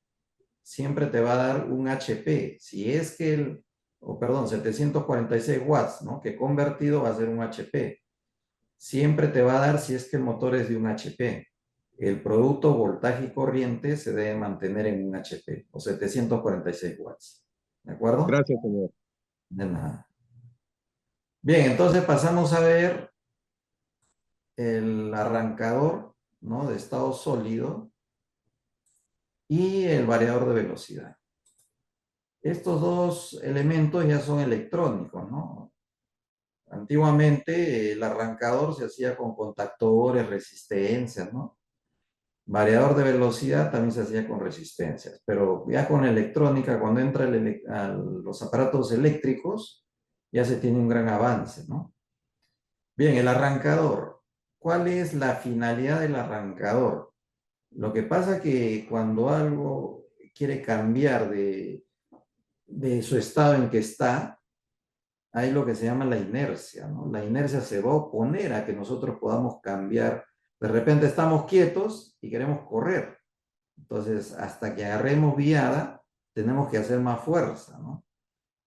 siempre te va a dar un HP. Si es que perdón, 746 watts, ¿no? Que convertido va a ser un HP. Siempre te va a dar si es que el motor es de un HP. El producto voltaje y corriente se debe mantener en un HP o 746 watts. ¿De acuerdo? Gracias, señor. De nada. Bien, entonces pasamos a ver el arrancador, ¿no? De estado sólido y el variador de velocidad. Estos dos elementos ya son electrónicos, ¿no? Antiguamente el arrancador se hacía con contactores, resistencias, ¿no? Variador de velocidad también se hacía con resistencias, pero ya con electrónica, cuando entra a los aparatos eléctricos, ya se tiene un gran avance, ¿no? Bien, el arrancador. ¿Cuál es la finalidad del arrancador? Lo que pasa que cuando algo quiere cambiar de su estado en que está, hay lo que se llama la inercia, ¿no? La inercia se va a oponer a que nosotros podamos cambiar. De repente estamos quietos y queremos correr. Entonces, hasta que agarremos viada, tenemos que hacer más fuerza, ¿no?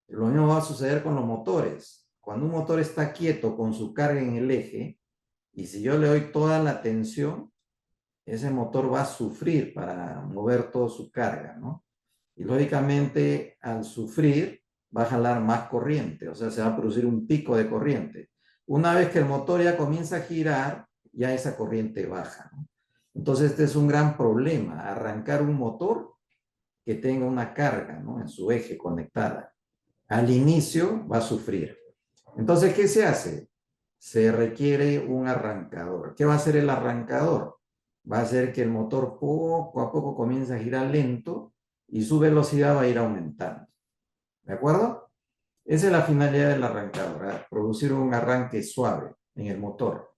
Lo mismo va a suceder con los motores. Cuando un motor está quieto con su carga en el eje, y si yo le doy toda la tensión, ese motor va a sufrir para mover toda su carga, ¿no? Y lógicamente, al sufrir, va a jalar más corriente, o sea, se va a producir un pico de corriente. Una vez que el motor ya comienza a girar, ya esa corriente baja, ¿no? Entonces, este es un gran problema, arrancar un motor que tenga una carga, ¿no? En su eje conectada. Al inicio va a sufrir. Entonces, ¿qué se hace? Se requiere un arrancador. ¿Qué va a hacer el arrancador? Va a hacer que el motor poco a poco comience a girar lento y su velocidad va a ir aumentando. ¿De acuerdo? Esa es la finalidad del arrancador, ¿eh? Producir un arranque suave en el motor.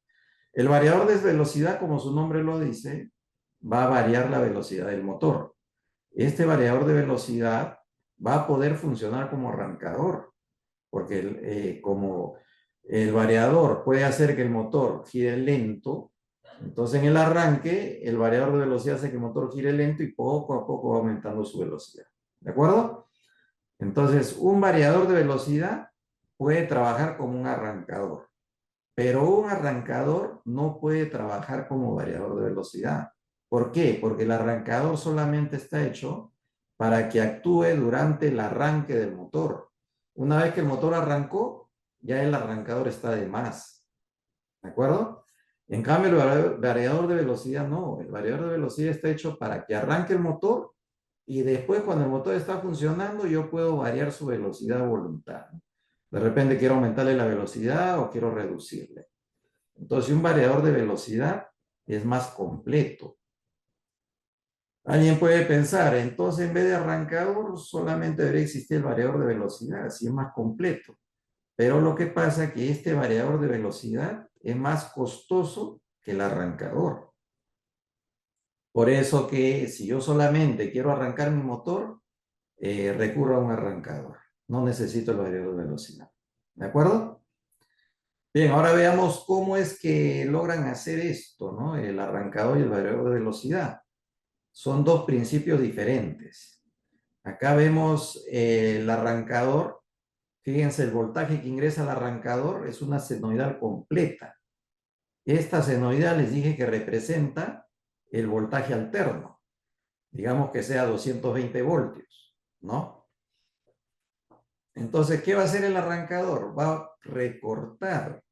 El variador de velocidad, como su nombre lo dice, va a variar la velocidad del motor. Este variador de velocidad va a poder funcionar como arrancador, porque como el variador puede hacer que el motor gire lento, Entonces, en el arranque, el variador de velocidad hace que el motor gire lento y poco a poco va aumentando su velocidad. ¿De acuerdo? Entonces, un variador de velocidad puede trabajar como un arrancador, pero un arrancador no puede trabajar como variador de velocidad. ¿Por qué? Porque el arrancador solamente está hecho para que actúe durante el arranque del motor. Una vez que el motor arrancó, ya el arrancador está de más. ¿De acuerdo? En cambio, el variador de velocidad no. El variador de velocidad está hecho para que arranque el motor y después cuando el motor está funcionando yo puedo variar su velocidad a voluntad. De repente quiero aumentarle la velocidad o quiero reducirle. Entonces un variador de velocidad es más completo. Alguien puede pensar, entonces en vez de arrancador solamente debería existir el variador de velocidad, así es más completo. Pero lo que pasa es que este variador de velocidad es más costoso que el arrancador. Por eso que si yo solamente quiero arrancar mi motor, recurro a un arrancador. No necesito el variador de velocidad. ¿De acuerdo? Bien, ahora veamos cómo es que logran hacer esto, ¿no? El arrancador y el variador de velocidad. Son dos principios diferentes. Acá vemos el arrancador. Fíjense, el voltaje que ingresa al arrancador es una senoidal completa. Esta senoidal les dije que representa el voltaje alterno. Digamos que sea 220 voltios, ¿no? Entonces, ¿qué va a hacer el arrancador? Va a recortar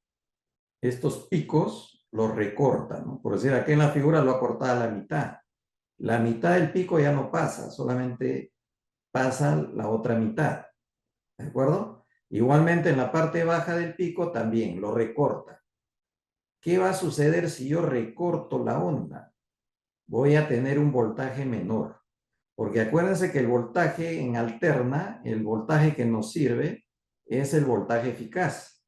estos picos, los recorta, ¿no? Por decir, aquí en la figura lo ha cortado a la mitad. La mitad del pico ya no pasa, solamente pasa la otra mitad, ¿de acuerdo? Igualmente en la parte baja del pico también lo recorta. ¿Qué va a suceder si yo recorto la onda? Voy a tener un voltaje menor. Porque acuérdense que el voltaje en alterna, el voltaje que nos sirve, es el voltaje eficaz.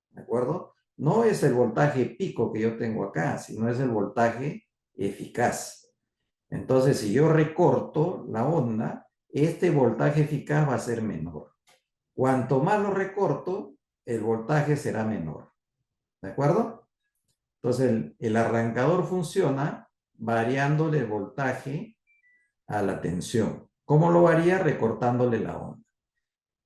¿De acuerdo? No es el voltaje pico que yo tengo acá, sino es el voltaje eficaz. Entonces, si yo recorto la onda, este voltaje eficaz va a ser menor. Cuanto más lo recorto, el voltaje será menor. ¿De acuerdo? Entonces, el arrancador funciona variándole el voltaje a la tensión. ¿Cómo lo varía? Recortándole la onda.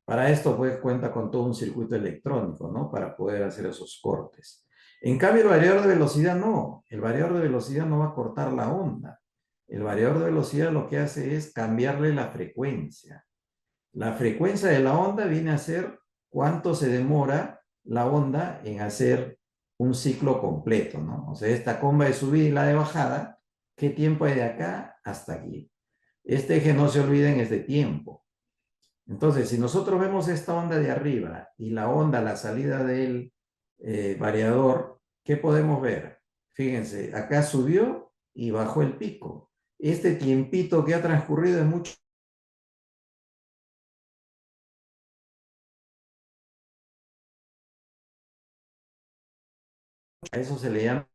Para esto, pues, cuenta con todo un circuito electrónico, ¿no? Para poder hacer esos cortes. En cambio, el variador de velocidad no. El variador de velocidad no va a cortar la onda. El variador de velocidad lo que hace es cambiarle la frecuencia. La frecuencia de la onda viene a ser cuánto se demora la onda en hacer un ciclo completo, ¿no? O sea, esta comba de subida y la de bajada, ¿qué tiempo hay de acá hasta aquí? Este eje, no se olviden, es de tiempo. Entonces, si nosotros vemos esta onda de arriba y la onda a la salida del variador, ¿qué podemos ver? Fíjense, acá subió y bajó el pico. Este tiempito que ha transcurrido es mucho. A eso se le llama.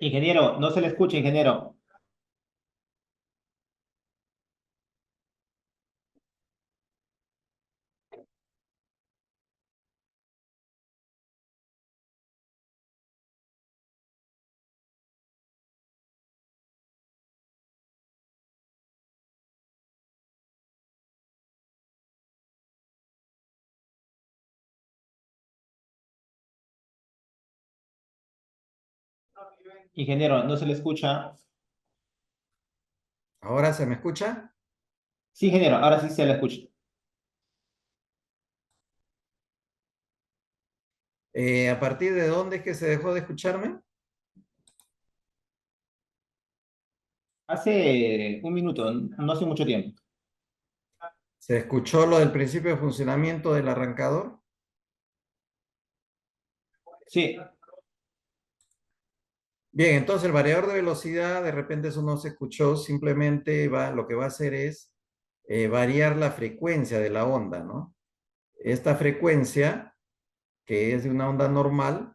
Ingeniero, no se le escucha, ingeniero. Ingeniero, no se le escucha. ¿Ahora se me escucha? Sí, ingeniero, ahora sí se le escucha. ¿A partir de dónde es que se dejó de escucharme? Hace un minuto, no hace mucho tiempo. ¿Se escuchó lo del principio de funcionamiento del arrancador? Sí, Bien, entonces el variador de velocidad, de repente eso no se escuchó, simplemente lo que va a hacer es variar la frecuencia de la onda, ¿no? Esta frecuencia, que es de una onda normal,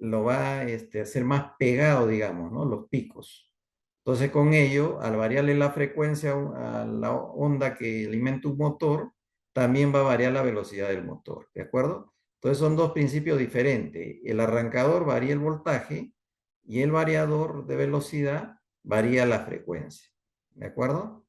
lo va a hacer más pegado, digamos, ¿no? Los picos. Entonces con ello, al variarle la frecuencia a la onda que alimenta un motor, también va a variar la velocidad del motor, ¿de acuerdo? Entonces son dos principios diferentes. El arrancador varía el voltaje y el variador de velocidad varía la frecuencia, ¿de acuerdo?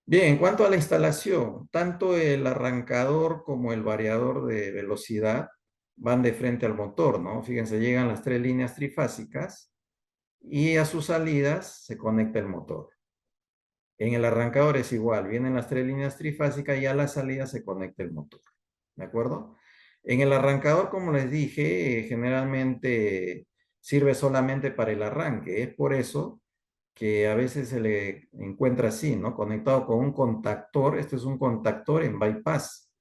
Bien, en cuanto a la instalación, tanto el arrancador como el variador de velocidad van de frente al motor, ¿no? Fíjense, llegan las tres líneas trifásicas y a sus salidas se conecta el motor. En el arrancador es igual, vienen las tres líneas trifásicas y a la salida se conecta el motor, ¿de acuerdo? En el arrancador, como les dije, generalmente sirve solamente para el arranque. Es por eso que a veces se le encuentra así, ¿no? Conectado con un contactor. Este es un contactor en bypass.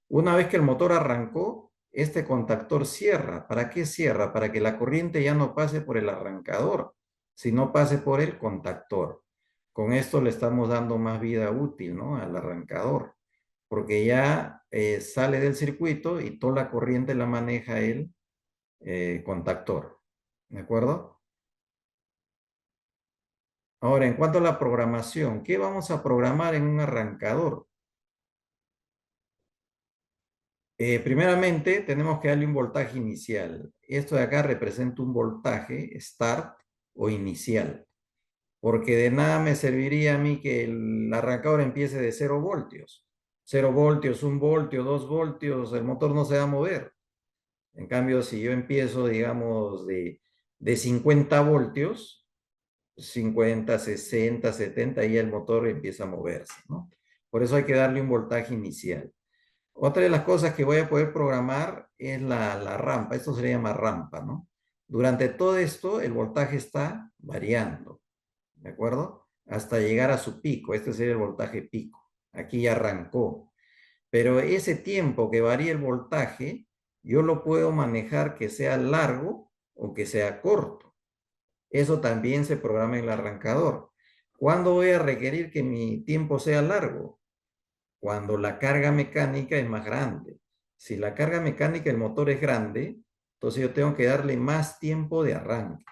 Una vez que el motor arrancó, este contactor cierra. ¿Para qué cierra? Para que la corriente ya no pase por el arrancador, sino pase por el contactor. Con esto le estamos dando más vida útil, ¿no? Al arrancador, porque ya sale del circuito y toda la corriente la maneja el contactor. ¿De acuerdo? Ahora, en cuanto a la programación, ¿qué vamos a programar en un arrancador? Primeramente, tenemos que darle un voltaje inicial. Esto de acá representa un voltaje start o inicial, porque de nada me serviría a mí que el arrancador empiece de 0 voltios. 0 voltios, 1 voltio, 2 voltios, el motor no se va a mover. En cambio, si yo empiezo, digamos, de 50 voltios, 50, 60, 70, y el motor empieza a moverse, ¿no? Por eso hay que darle un voltaje inicial. Otra de las cosas que voy a poder programar es la rampa. Esto se le llama rampa, ¿no? Durante todo esto, el voltaje está variando, ¿de acuerdo? Hasta llegar a su pico. Este sería el voltaje pico. Aquí ya arrancó. Pero ese tiempo que varía el voltaje, yo lo puedo manejar que sea largo o que sea corto. Eso también se programa en el arrancador. ¿Cuándo voy a requerir que mi tiempo sea largo? Cuando la carga mecánica es más grande. Si la carga mecánica del motor es grande, entonces yo tengo que darle más tiempo de arranque.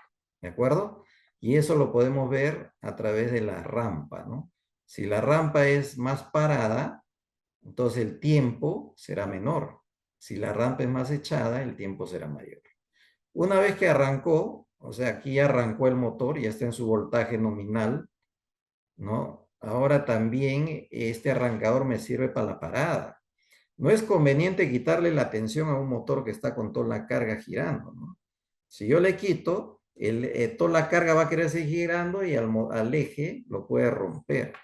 ¿De acuerdo? Y eso lo podemos ver a través de la rampa, ¿no? Si la rampa es más parada, entonces el tiempo será menor. Si la rampa es más echada, el tiempo será mayor. Una vez que arrancó, o sea, aquí ya arrancó el motor, ya está en su voltaje nominal, ¿no? Ahora también este arrancador me sirve para la parada. No es conveniente quitarle la tensión a un motor que está con toda la carga girando, ¿no? Si yo le quito, toda la carga va a querer seguir girando y al eje lo puede romper.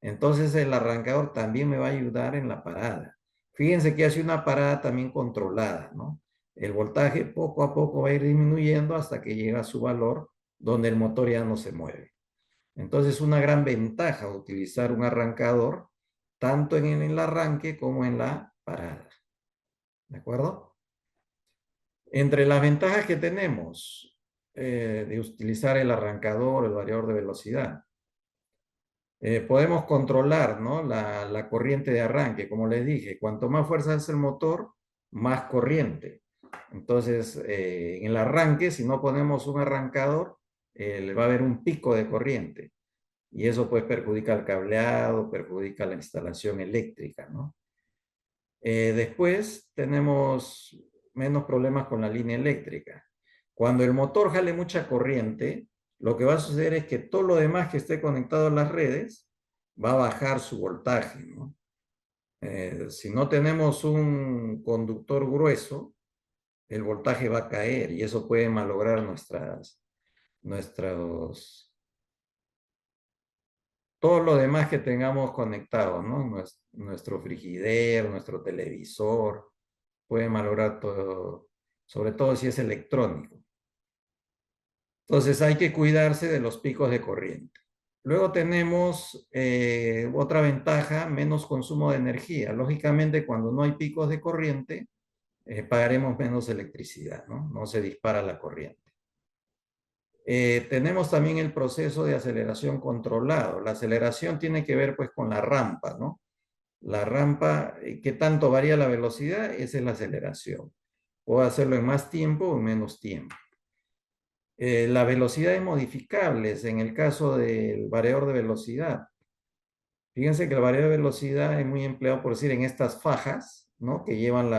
Entonces el arrancador también me va a ayudar en la parada. Fíjense que hace una parada también controlada, ¿no? El voltaje poco a poco va a ir disminuyendo hasta que llega a su valor donde el motor ya no se mueve. Entonces, una gran ventaja utilizar un arrancador tanto en el arranque como en la parada. ¿De acuerdo? Entre las ventajas que tenemos de utilizar el arrancador, el variador de velocidad, podemos controlar, ¿no? la corriente de arranque. Como les dije, cuanto más fuerza hace el motor, más corriente. Entonces, en el arranque, si no ponemos un arrancador, le va a haber un pico de corriente. Y eso pues perjudica el cableado, perjudica la instalación eléctrica, ¿no? Después tenemos menos problemas con la línea eléctrica. Cuando el motor jale mucha corriente, lo que va a suceder es que todo lo demás que esté conectado a las redes va a bajar su voltaje, ¿no? Si no tenemos un conductor grueso, el voltaje va a caer y eso puede malograr todo lo demás que tengamos conectado, ¿no? Nuestro frigider, nuestro televisor, puede malograr todo, sobre todo si es electrónico. Entonces hay que cuidarse de los picos de corriente. Luego tenemos otra ventaja, menos consumo de energía. Lógicamente, cuando no hay picos de corriente, pagaremos menos electricidad, ¿no? No se dispara la corriente. Tenemos también el proceso de aceleración controlado. La aceleración tiene que ver pues con la rampa, ¿no? La rampa, ¿qué tanto varía la velocidad? Esa es la aceleración. Puedo hacerlo en más tiempo o en menos tiempo. La velocidad es modificable en el caso del variador de velocidad. Fíjense que el variador de velocidad es muy empleado, por decir, en estas fajas, ¿no? Que llevan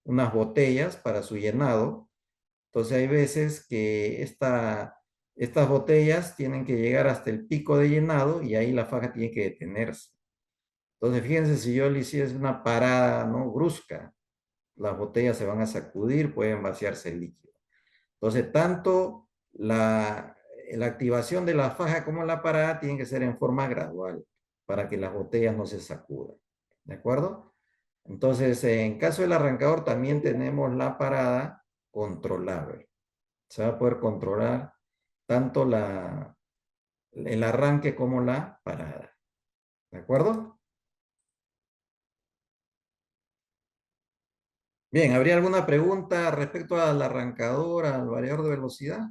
unas botellas para su llenado. Entonces hay veces que estas botellas tienen que llegar hasta el pico de llenado y ahí la faja tiene que detenerse. Entonces fíjense, si yo le hiciese una parada, ¿no? Brusca, las botellas se van a sacudir, pueden vaciarse el líquido. Entonces tanto la activación de la faja como la parada tienen que ser en forma gradual para que las botellas no se sacudan. ¿De acuerdo? Entonces, en caso del arrancador también tenemos la parada controlable. Se va a poder controlar tanto el arranque como la parada. ¿De acuerdo? Bien, ¿habría alguna pregunta respecto al arrancador, al variador de velocidad?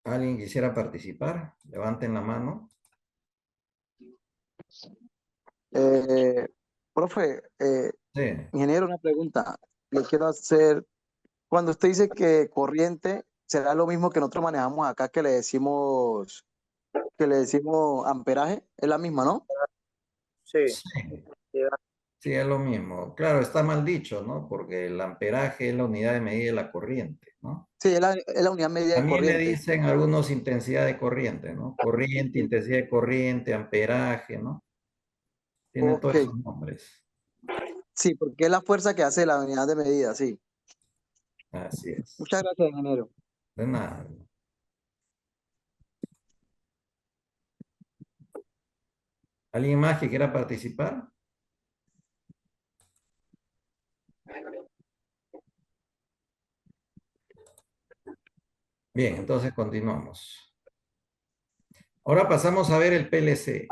¿Alguien quisiera participar? Levanten la mano. Profe, Sí. ingeniero, una pregunta. Le quiero hacer, cuando usted dice que corriente, ¿será lo mismo que nosotros manejamos acá que le decimos amperaje? Es la misma, ¿no? Sí, Sí. sí, Sí, es lo mismo. Claro, está mal dicho, ¿no? Porque el amperaje es la unidad de medida de la corriente, ¿no? Sí, es la unidad medida de También le corriente. dicen algunos intensidad de corriente, ¿no? Corriente, intensidad de corriente, amperaje, ¿no? Tiene Ok, todos esos nombres. sí, porque es la fuerza que hace la unidad de medida, sí. Así es. Muchas gracias, ingeniero. De nada. ¿Alguien más que quiera participar? Bien, entonces continuamos. Ahora pasamos a ver el PLC.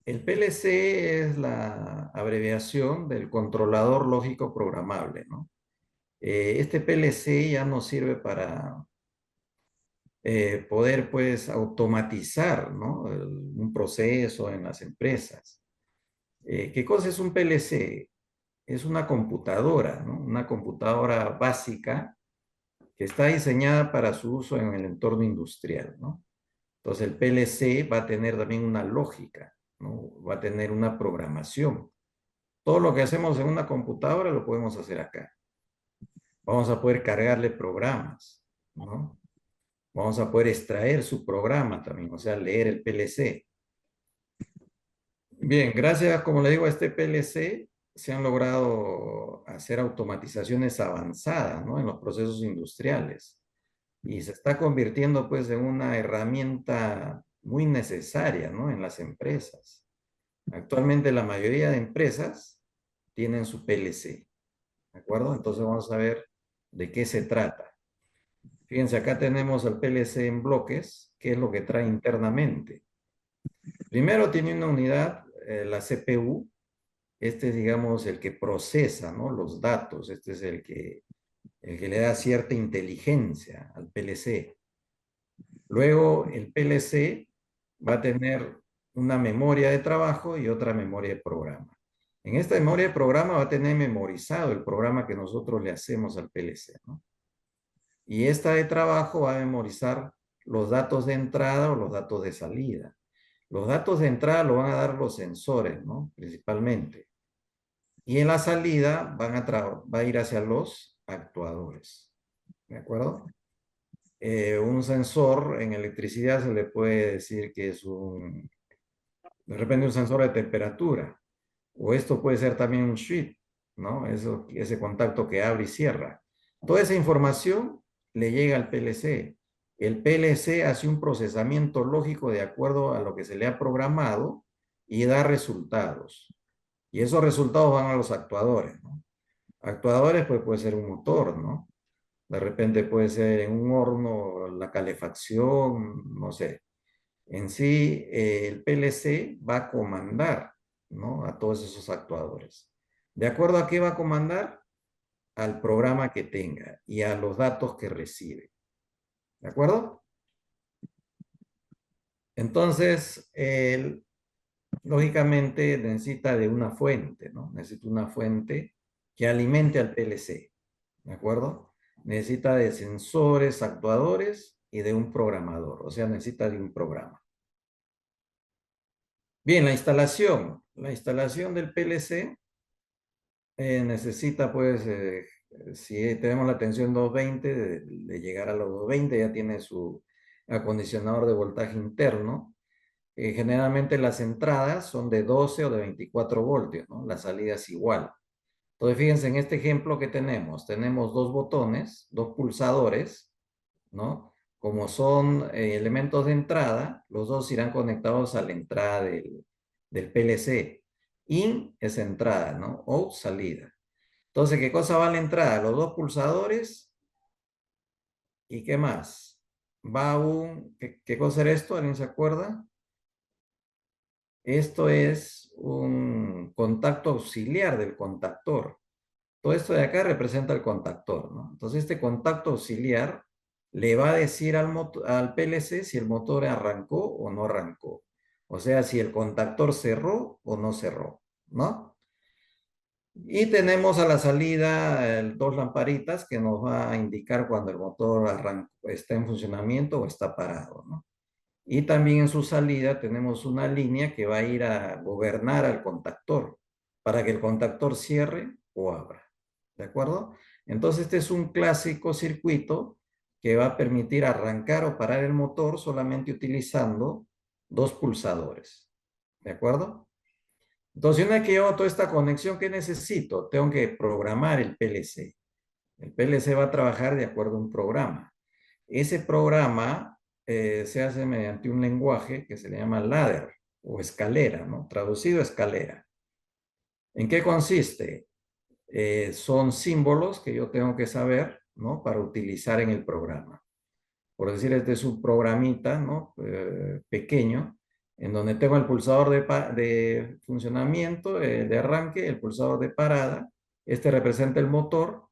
El PLC es la abreviación del controlador lógico programable, ¿no? Este PLC ya nos sirve para poder, pues, automatizar, ¿no? Un proceso en las empresas. ¿Qué cosa es un PLC? Es una computadora, ¿no? Una computadora básica que está diseñada para su uso en el entorno industrial, ¿no? Entonces el PLC va a tener también una lógica, ¿no? Va a tener una programación. Todo lo que hacemos en una computadora lo podemos hacer acá. Vamos a poder cargarle programas, ¿no? Vamos a poder extraer su programa también, o sea, leer el PLC. Bien, gracias, como le digo, a este PLC se han logrado hacer automatizaciones avanzadas, ¿no? En los procesos industriales. Y se está convirtiendo, pues, en una herramienta muy necesaria, ¿no? En las empresas. Actualmente la mayoría de empresas tienen su PLC, ¿de acuerdo? Entonces vamos a ver de qué se trata. Fíjense, acá tenemos el PLC en bloques, que es lo que trae internamente. Primero tiene una unidad, la CPU. Este es, digamos, el que procesa, ¿no? Los datos. Este es el que le da cierta inteligencia al PLC. Luego el PLC va a tener una memoria de trabajo y otra memoria de programa. En esta memoria de programa va a tener memorizado el programa que nosotros le hacemos al PLC, ¿no? Y esta de trabajo va a memorizar los datos de entrada o los datos de salida. Los datos de entrada lo van a dar los sensores, ¿no? Principalmente. Y en la salida va a ir hacia los actuadores. ¿De acuerdo? Un sensor en electricidad se le puede decir que es de repente un sensor de temperatura. O esto puede ser también un switch, ¿no? Ese contacto que abre y cierra. Toda esa información le llega al PLC. El PLC hace un procesamiento lógico de acuerdo a lo que se le ha programado y da resultados. Y esos resultados van a los actuadores, ¿no? Actuadores, pues puede ser un motor, ¿no? De repente puede ser en un horno la calefacción, no sé. En sí, el PLC va a comandar, ¿no? A todos esos actuadores. ¿De acuerdo a qué va a comandar? Al programa que tenga y a los datos que recibe. ¿De acuerdo? Entonces, lógicamente necesita de una fuente, ¿no? Necesita una fuente que alimente al PLC. ¿De acuerdo? Necesita de sensores, actuadores y de un programador. O sea, necesita de un programa. Bien, la instalación. La instalación del PLC necesita, pues, si tenemos la tensión 220, de llegar a los 220, ya tiene su acondicionador de voltaje interno. Generalmente las entradas son de 12 o de 24 voltios, ¿no? La salida es igual. Entonces, fíjense, en este ejemplo que tenemos dos botones, dos pulsadores, ¿no? Como son elementos de entrada, los dos irán conectados a la entrada del PLC. In es entrada, ¿no? Out, salida. Entonces, ¿qué cosa va a la entrada? Los dos pulsadores. ¿Y qué más? Va ¿qué cosa era esto? ¿Alguien se acuerda? Esto es un contacto auxiliar del contactor. Todo esto de acá representa el contactor, ¿no? Entonces, este contacto auxiliar le va a decir al PLC si el motor arrancó o no arrancó. O sea, si el contactor cerró o no cerró, ¿no? Y tenemos a la salida dos lamparitas que nos va a indicar cuando el motor está en funcionamiento o está parado, ¿no? Y también en su salida tenemos una línea que va a ir a gobernar al contactor para que el contactor cierre o abra. ¿De acuerdo? Entonces este es un clásico circuito que va a permitir arrancar o parar el motor solamente utilizando dos pulsadores. ¿De acuerdo? Entonces una vez que yo hago toda esta conexión, ¿qué necesito? Tengo que programar el PLC. El PLC va a trabajar de acuerdo a un programa. Ese programa se hace mediante un lenguaje que se le llama ladder o escalera, ¿no? Traducido escalera. ¿En qué consiste? Son símbolos que yo tengo que saber, ¿no? Para utilizar en el programa. Por decir, este es un programita, ¿no? Pequeño, en donde tengo el pulsador de funcionamiento, de arranque, el pulsador de parada. Este representa el motor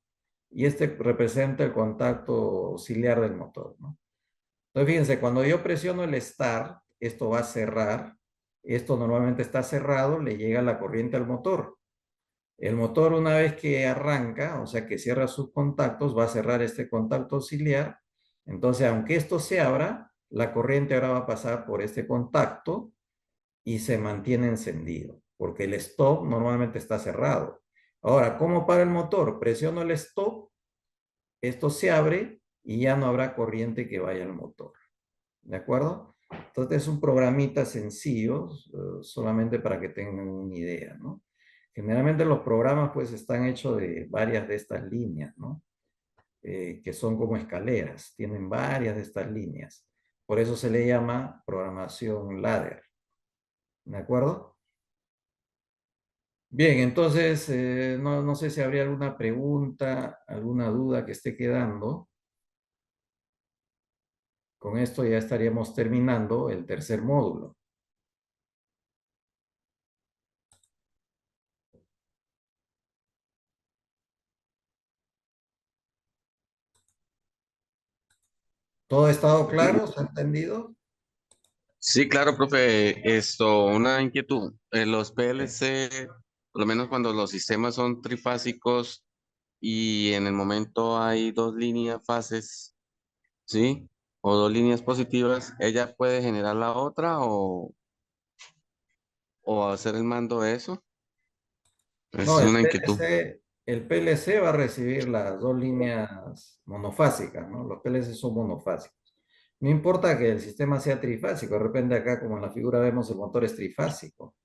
y este representa el contacto auxiliar del motor, ¿no? Entonces, fíjense, cuando yo presiono el Start, esto va a cerrar. Esto normalmente está cerrado, le llega la corriente al motor. El motor, una vez que arranca, o sea que cierra sus contactos, va a cerrar este contacto auxiliar. Entonces, aunque esto se abra, la corriente ahora va a pasar por este contacto y se mantiene encendido, porque el stop normalmente está cerrado. Ahora, ¿cómo para el motor? Presiono el stop, esto se abre y ya no habrá corriente que vaya al motor. ¿De acuerdo? Entonces es un programita sencillo, solamente para que tengan una idea, ¿no? Generalmente los programas pues están hechos de varias de estas líneas, ¿no? Que son como escaleras, tienen varias de estas líneas. Por eso se le llama programación ladder. ¿De acuerdo? Bien, entonces no sé si habría alguna pregunta, alguna duda que esté quedando. Con esto ya estaríamos terminando el tercer módulo. ¿Todo ha estado claro? ¿Se ha entendido? Sí, claro, profe. Una inquietud. Los PLC, por lo menos cuando los sistemas son trifásicos y en el momento hay dos líneas fases, ¿sí? O dos líneas positivas, ¿ella puede generar la otra o hacer el mando de eso? Es No, una inquietud. el PLC va a recibir las dos líneas monofásicas, ¿no? Los PLC son monofásicos. No importa que el sistema sea trifásico, de repente acá como en la figura vemos el motor es trifásico.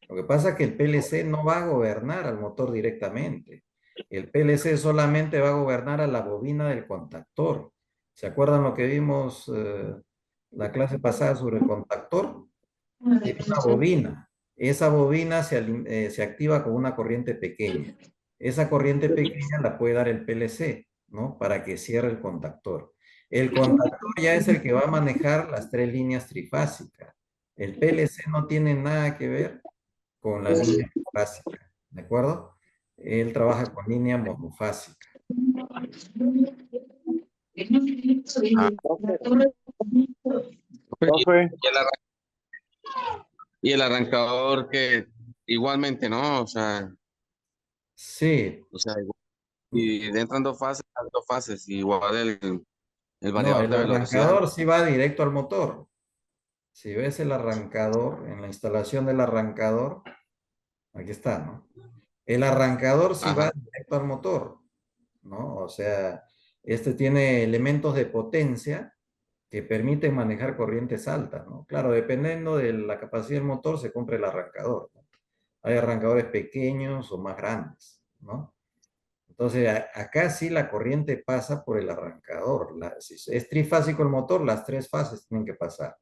Lo que pasa es que el PLC no va a gobernar al motor directamente. El PLC solamente va a gobernar a la bobina del contactor. ¿Se acuerdan lo que vimos la clase pasada sobre el contactor? Tiene una bobina. esa bobina se activa con una corriente pequeña. Esa corriente pequeña la puede dar el PLC, ¿no? Para que cierre el contactor. El contactor ya es el que va a manejar las 3 líneas trifásicas. El PLC no tiene nada que ver con la línea trifásica, ¿de acuerdo? Él trabaja con línea monofásica. Ah, Profe, y el arrancador que igualmente, ¿no? Sí, y entran dos fases, igual el no, variador el de velocidad. arrancador sí va directo al motor. Si ves el arrancador, en la instalación del arrancador, aquí está, ¿no? El arrancador sí va Ajá. directo al motor, ¿no? O sea, este tiene elementos de potencia que permiten manejar corrientes altas, ¿no? Claro, dependiendo de la capacidad del motor se compra el arrancador, ¿no? Hay arrancadores pequeños o más grandes, ¿no? Entonces, acá sí la corriente pasa por el arrancador. Si es trifásico el motor, las 3 fases tienen que pasar.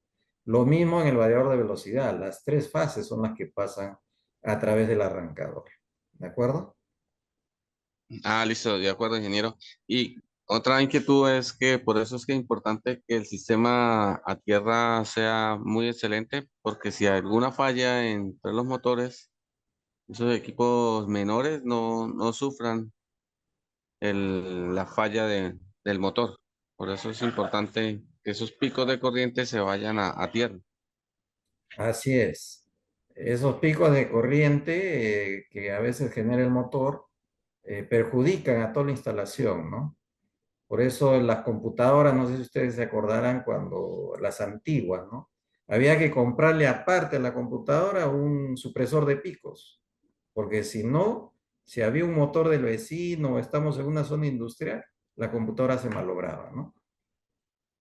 Lo mismo en el variador de velocidad, las 3 fases son las que pasan a través del arrancador. ¿De acuerdo? Ah, listo, de acuerdo, ingeniero. Y otra inquietud es que por eso es que es importante que el sistema a tierra sea muy excelente, porque si hay alguna falla entre los motores, esos equipos menores no sufran la falla del motor. Por eso es importante que esos picos de corriente se vayan a tierra. Así es. Esos picos de corriente que a veces genera el motor perjudican a toda la instalación, ¿no? Por eso en las computadoras, no sé si ustedes se acordarán cuando las antiguas, ¿no? Había que comprarle aparte a la computadora un supresor de picos, porque si no, si había un motor del vecino o estamos en una zona industrial, la computadora se malograba, ¿no?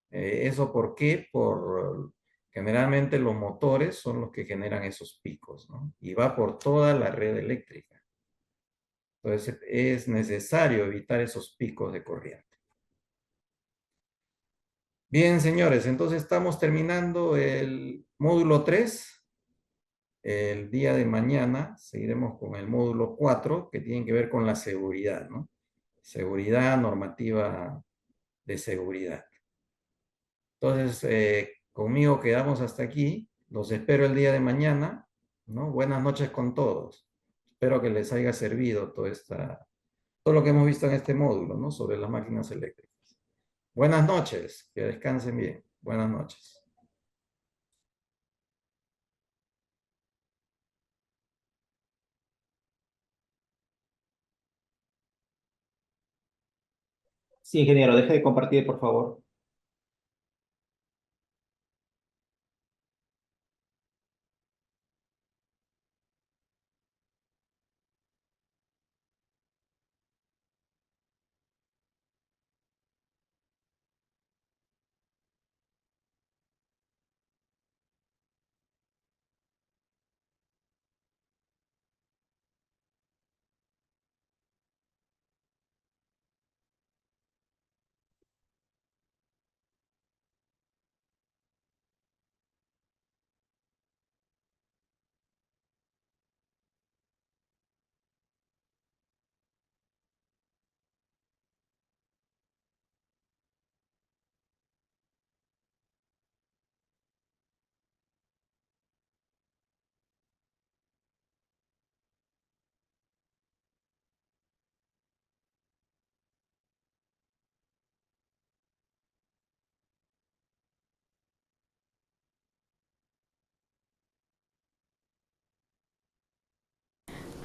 ¿Eso por qué? Por generalmente los motores son los que generan esos picos, ¿no? Y va por toda la red eléctrica. Entonces es necesario evitar esos picos de corriente. Bien, señores, entonces estamos terminando el módulo 3. El día de mañana seguiremos con el módulo 4, que tiene que ver con la seguridad, ¿no? Seguridad, normativa de seguridad. Entonces, conmigo quedamos hasta aquí. Los espero el día de mañana, ¿no? Buenas noches con todos. Espero que les haya servido todo lo que hemos visto en este módulo, ¿no? Sobre las máquinas eléctricas. Buenas noches, que descansen bien. Buenas noches. Sí, ingeniero, deje de compartir, por favor.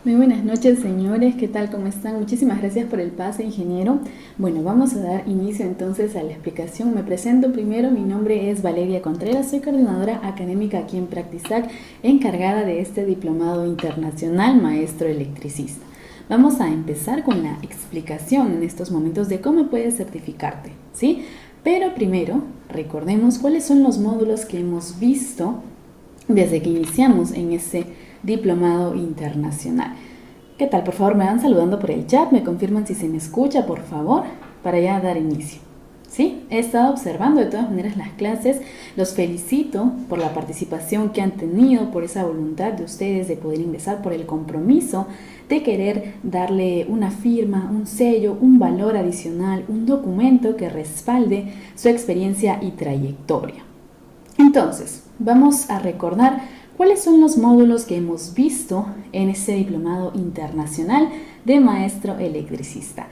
Muy buenas noches, señores. ¿Qué tal? ¿Cómo están? Muchísimas gracias por el pase, ingeniero. Bueno, vamos a dar inicio entonces a la explicación. Me presento primero. Mi nombre es Valeria Contreras. Soy coordinadora académica aquí en Practisac, encargada de este diplomado internacional maestro electricista. Vamos a empezar con la explicación en estos momentos de cómo puedes certificarte, ¿sí? Pero primero, recordemos cuáles son los módulos que hemos visto desde que iniciamos en ese diplomado internacional. ¿Qué tal? Por favor, me van saludando por el chat, me confirman si se me escucha, por favor, para ya dar inicio. ¿Sí? He estado observando de todas maneras las clases, los felicito por la participación que han tenido, por esa voluntad de ustedes de poder ingresar, por el compromiso de querer darle una firma, un sello, un valor adicional, un documento que respalde su experiencia y trayectoria. Entonces, vamos a recordar cuáles son los módulos que hemos visto en este diplomado internacional de maestro electricista.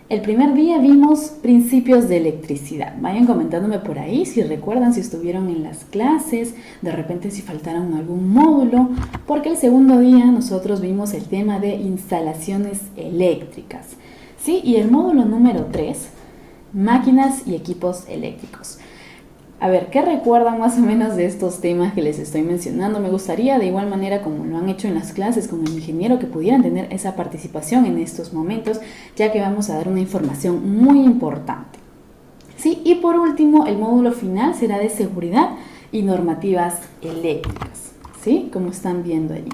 El primer día vimos principios de electricidad. Vayan comentándome por ahí si recuerdan, si estuvieron en las clases, de repente si faltaron algún módulo, porque el segundo día nosotros vimos el tema de instalaciones eléctricas, ¿sí? Y el módulo número 3, máquinas y equipos eléctricos. A ver, ¿qué recuerdan más o menos de estos temas que les estoy mencionando? Me gustaría, de igual manera como lo han hecho en las clases con el ingeniero, que pudieran tener esa participación en estos momentos, ya que vamos a dar una información muy importante. Sí, y por último, el módulo final será de seguridad y normativas eléctricas, ¿sí? Como están viendo allí.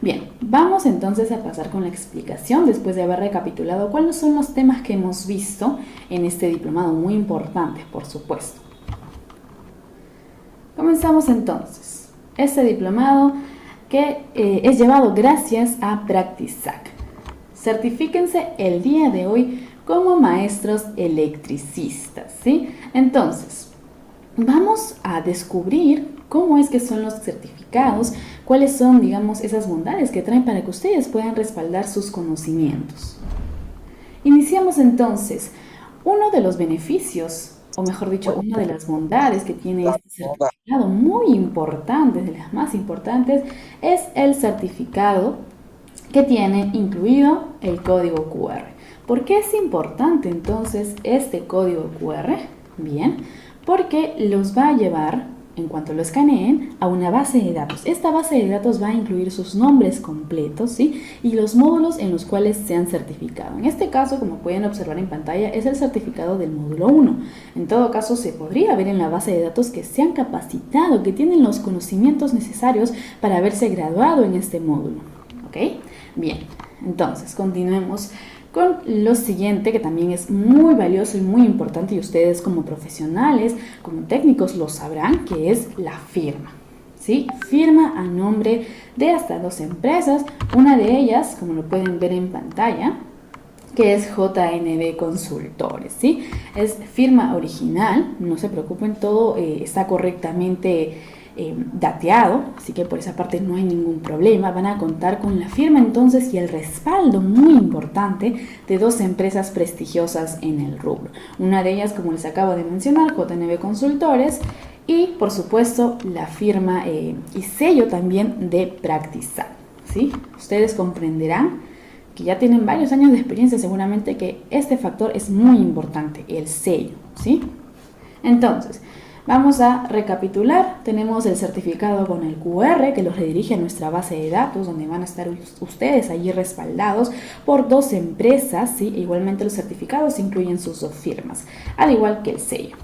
Bien, vamos entonces a pasar con la explicación después de haber recapitulado cuáles son los temas que hemos visto en este diplomado, muy importantes, por supuesto. Comenzamos entonces. Este diplomado que es llevado gracias a Practisac. Certifíquense el día de hoy como maestros electricistas, ¿sí? Entonces, vamos a descubrir cómo es que son los certificados, cuáles son, digamos, esas bondades que traen para que ustedes puedan respaldar sus conocimientos. Iniciamos entonces. Uno de los beneficios, o mejor dicho, una de las bondades que tiene este certificado, muy importante, de las más importantes, es el certificado que tiene incluido el código QR. ¿Por qué es importante entonces este código QR? Bien, porque los va a llevar, en cuanto lo escaneen, a una base de datos. Esta base de datos va a incluir sus nombres completos, ¿sí? Y los módulos en los cuales se han certificado. En este caso, como pueden observar en pantalla, es el certificado del módulo 1. En todo caso, se podría ver en la base de datos que se han capacitado, que tienen los conocimientos necesarios para haberse graduado en este módulo. ¿Ok? Bien, entonces, continuemos con lo siguiente, que también es muy valioso y muy importante, y ustedes como profesionales, como técnicos lo sabrán, que es la firma, ¿sí? Firma a nombre de hasta 2 empresas, una de ellas, como lo pueden ver en pantalla, que es JNB Consultores, ¿sí? Es firma original, no se preocupen, todo está correctamente dateado, así que por esa parte no hay ningún problema. Van a contar con la firma entonces y el respaldo muy importante de 2 empresas prestigiosas en el rubro. Una de ellas, como les acabo de mencionar, JNB Consultores, y por supuesto la firma y sello también de Practisac, ¿sí? Ustedes comprenderán que ya tienen varios años de experiencia, seguramente que este factor es muy importante, el sello, ¿sí? Entonces, vamos a recapitular. Tenemos el certificado con el QR que los redirige a nuestra base de datos, donde van a estar ustedes allí respaldados por 2 empresas, ¿sí? Igualmente los certificados incluyen sus 2 firmas, al igual que el sello.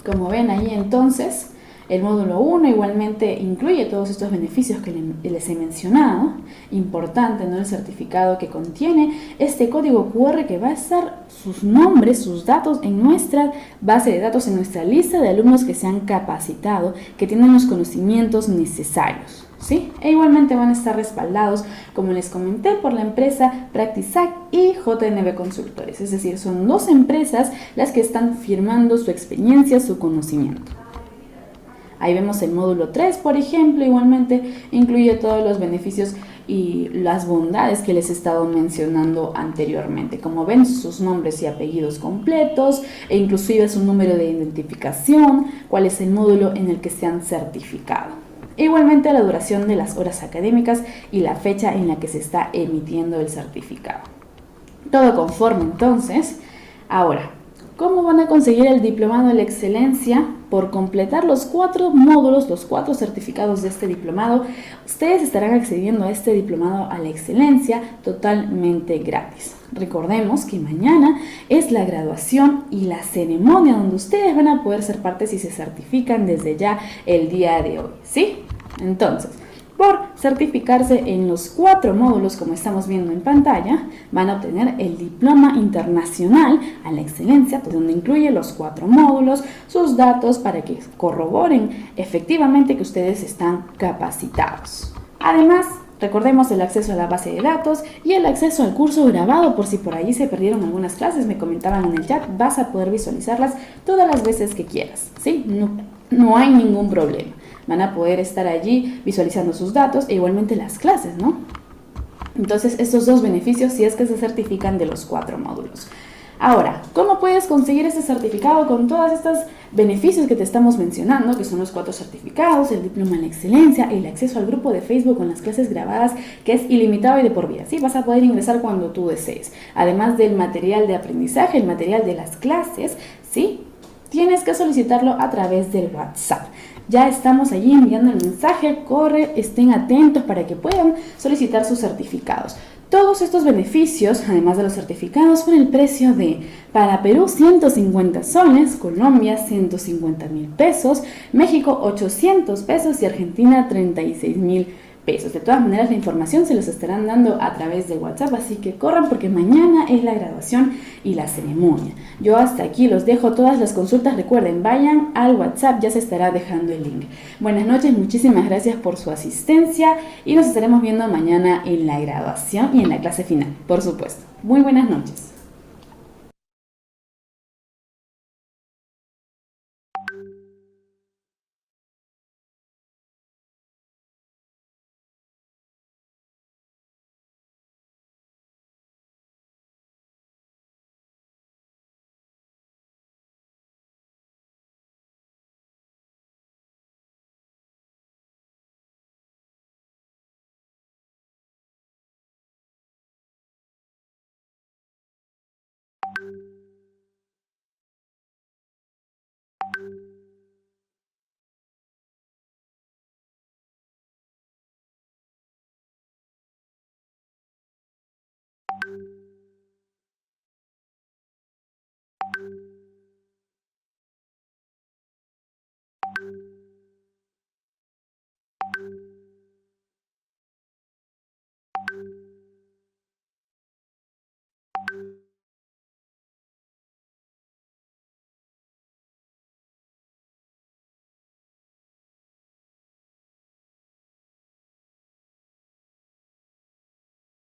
Como ven ahí entonces, el módulo 1 igualmente incluye todos estos beneficios que les he mencionado. Importante, ¿no? El certificado que contiene este código QR que va a estar sus nombres, sus datos en nuestra base de datos, en nuestra lista de alumnos que se han capacitado, que tienen los conocimientos necesarios, ¿sí? E igualmente van a estar respaldados, como les comenté, por la empresa Practisac y JNB Consultores. Es decir, son 2 empresas las que están firmando su experiencia, su conocimiento. Ahí vemos el módulo 3, por ejemplo, igualmente incluye todos los beneficios y las bondades que les he estado mencionando anteriormente. Como ven, sus nombres y apellidos completos, e inclusive su número de identificación, cuál es el módulo en el que se han certificado. Igualmente la duración de las horas académicas y la fecha en la que se está emitiendo el certificado. Todo conforme entonces. Ahora, ¿cómo van a conseguir el diplomado de la excelencia? Por completar los 4 módulos, los 4 certificados de este diplomado, ustedes estarán accediendo a este diplomado a la excelencia totalmente gratis. Recordemos que mañana es la graduación y la ceremonia donde ustedes van a poder ser parte si se certifican desde ya el día de hoy, ¿sí? Entonces, Por certificarse en los 4 módulos, como estamos viendo en pantalla, van a obtener el Diploma Internacional a la Excelencia, pues donde incluye los 4 módulos, sus datos para que corroboren efectivamente que ustedes están capacitados. Además, recordemos el acceso a la base de datos y el acceso al curso grabado, por si por ahí se perdieron algunas clases, me comentaban en el chat, vas a poder visualizarlas todas las veces que quieras, ¿sí? No hay ningún problema. Van a poder estar allí visualizando sus datos e igualmente las clases, ¿no? Entonces, estos 2 beneficios si es que se certifican de los 4 módulos. Ahora, ¿cómo puedes conseguir ese certificado con todos estos beneficios que te estamos mencionando, que son los 4 certificados, el diploma en la excelencia, el acceso al grupo de Facebook con las clases grabadas, que es ilimitado y de por vida? ¿Sí? Vas a poder ingresar cuando tú desees. Además del material de aprendizaje, el material de las clases, ¿sí? Tienes que solicitarlo a través del WhatsApp. Ya estamos allí enviando el mensaje, estén atentos para que puedan solicitar sus certificados. Todos estos beneficios, además de los certificados, con el precio de, para Perú, 150 soles, Colombia, 150.000 pesos, México, 800 pesos y Argentina, 36.000 pesos. De todas maneras, la información se los estarán dando a través de WhatsApp, así que corran porque mañana es la graduación y la ceremonia. Yo hasta aquí los dejo todas las consultas. Recuerden, vayan al WhatsApp, ya se estará dejando el link. Buenas noches, muchísimas gracias por su asistencia y nos estaremos viendo mañana en la graduación y en la clase final, por supuesto. Muy buenas noches.